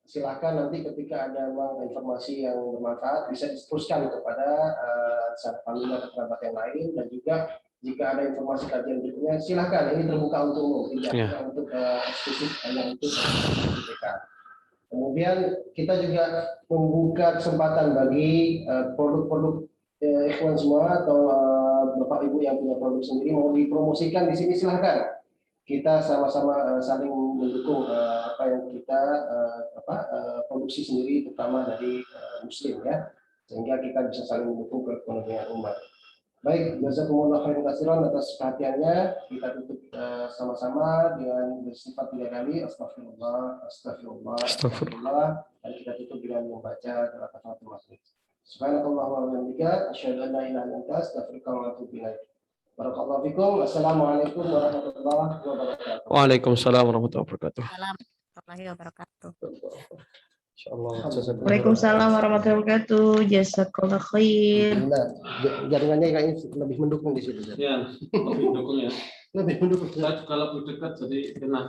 silakan nanti ketika ada informasi yang bermanfaat bisa diteruskan kepada sahabat familiar atau kerabat yang lain, dan juga jika ada informasi kajian berikutnya silakan, ini terbuka untuk umum, tidak hanya untuk eksklusif hanya untuk BPK. Kemudian kita juga membuka kesempatan bagi produk-produk ikhwan semua atau bapak ibu yang punya produk sendiri mau dipromosikan di sini, silahkan. Kita sama-sama saling mendukung apa yang kita produksi sendiri, terutama dari Muslim ya, sehingga kita bisa saling mendukung perekonomian umat. Baik, jazakumullah khairan katsiran atas perhatiannya. Kita tutup sama-sama dengan bersifat 3 kali astagfirullah, astagfirullah, astagfirullah, dan kita tutup dengan membaca kafaratul majlis. Subhanakallahumma wa bihamdika asyhadu an la ilaha illa anta astaghfiruka wa atubu ilaik. Barakallahu fikum. Assalamualaikum warahmatullahi wabarakatuh. Waalaikumsalam warahmatullahi wabarakatuh. Warahmatullahi wabarakatuh. Insyaallah. Waalaikumsalam warahmatullahi wabarakatuh. Jazakallah khair. Nah, jaringannya kayaknya lebih mendukung di situ. Ya, lebih mendukung ya. Lebih mendukung. Saya juga lebih dekat, jadi kena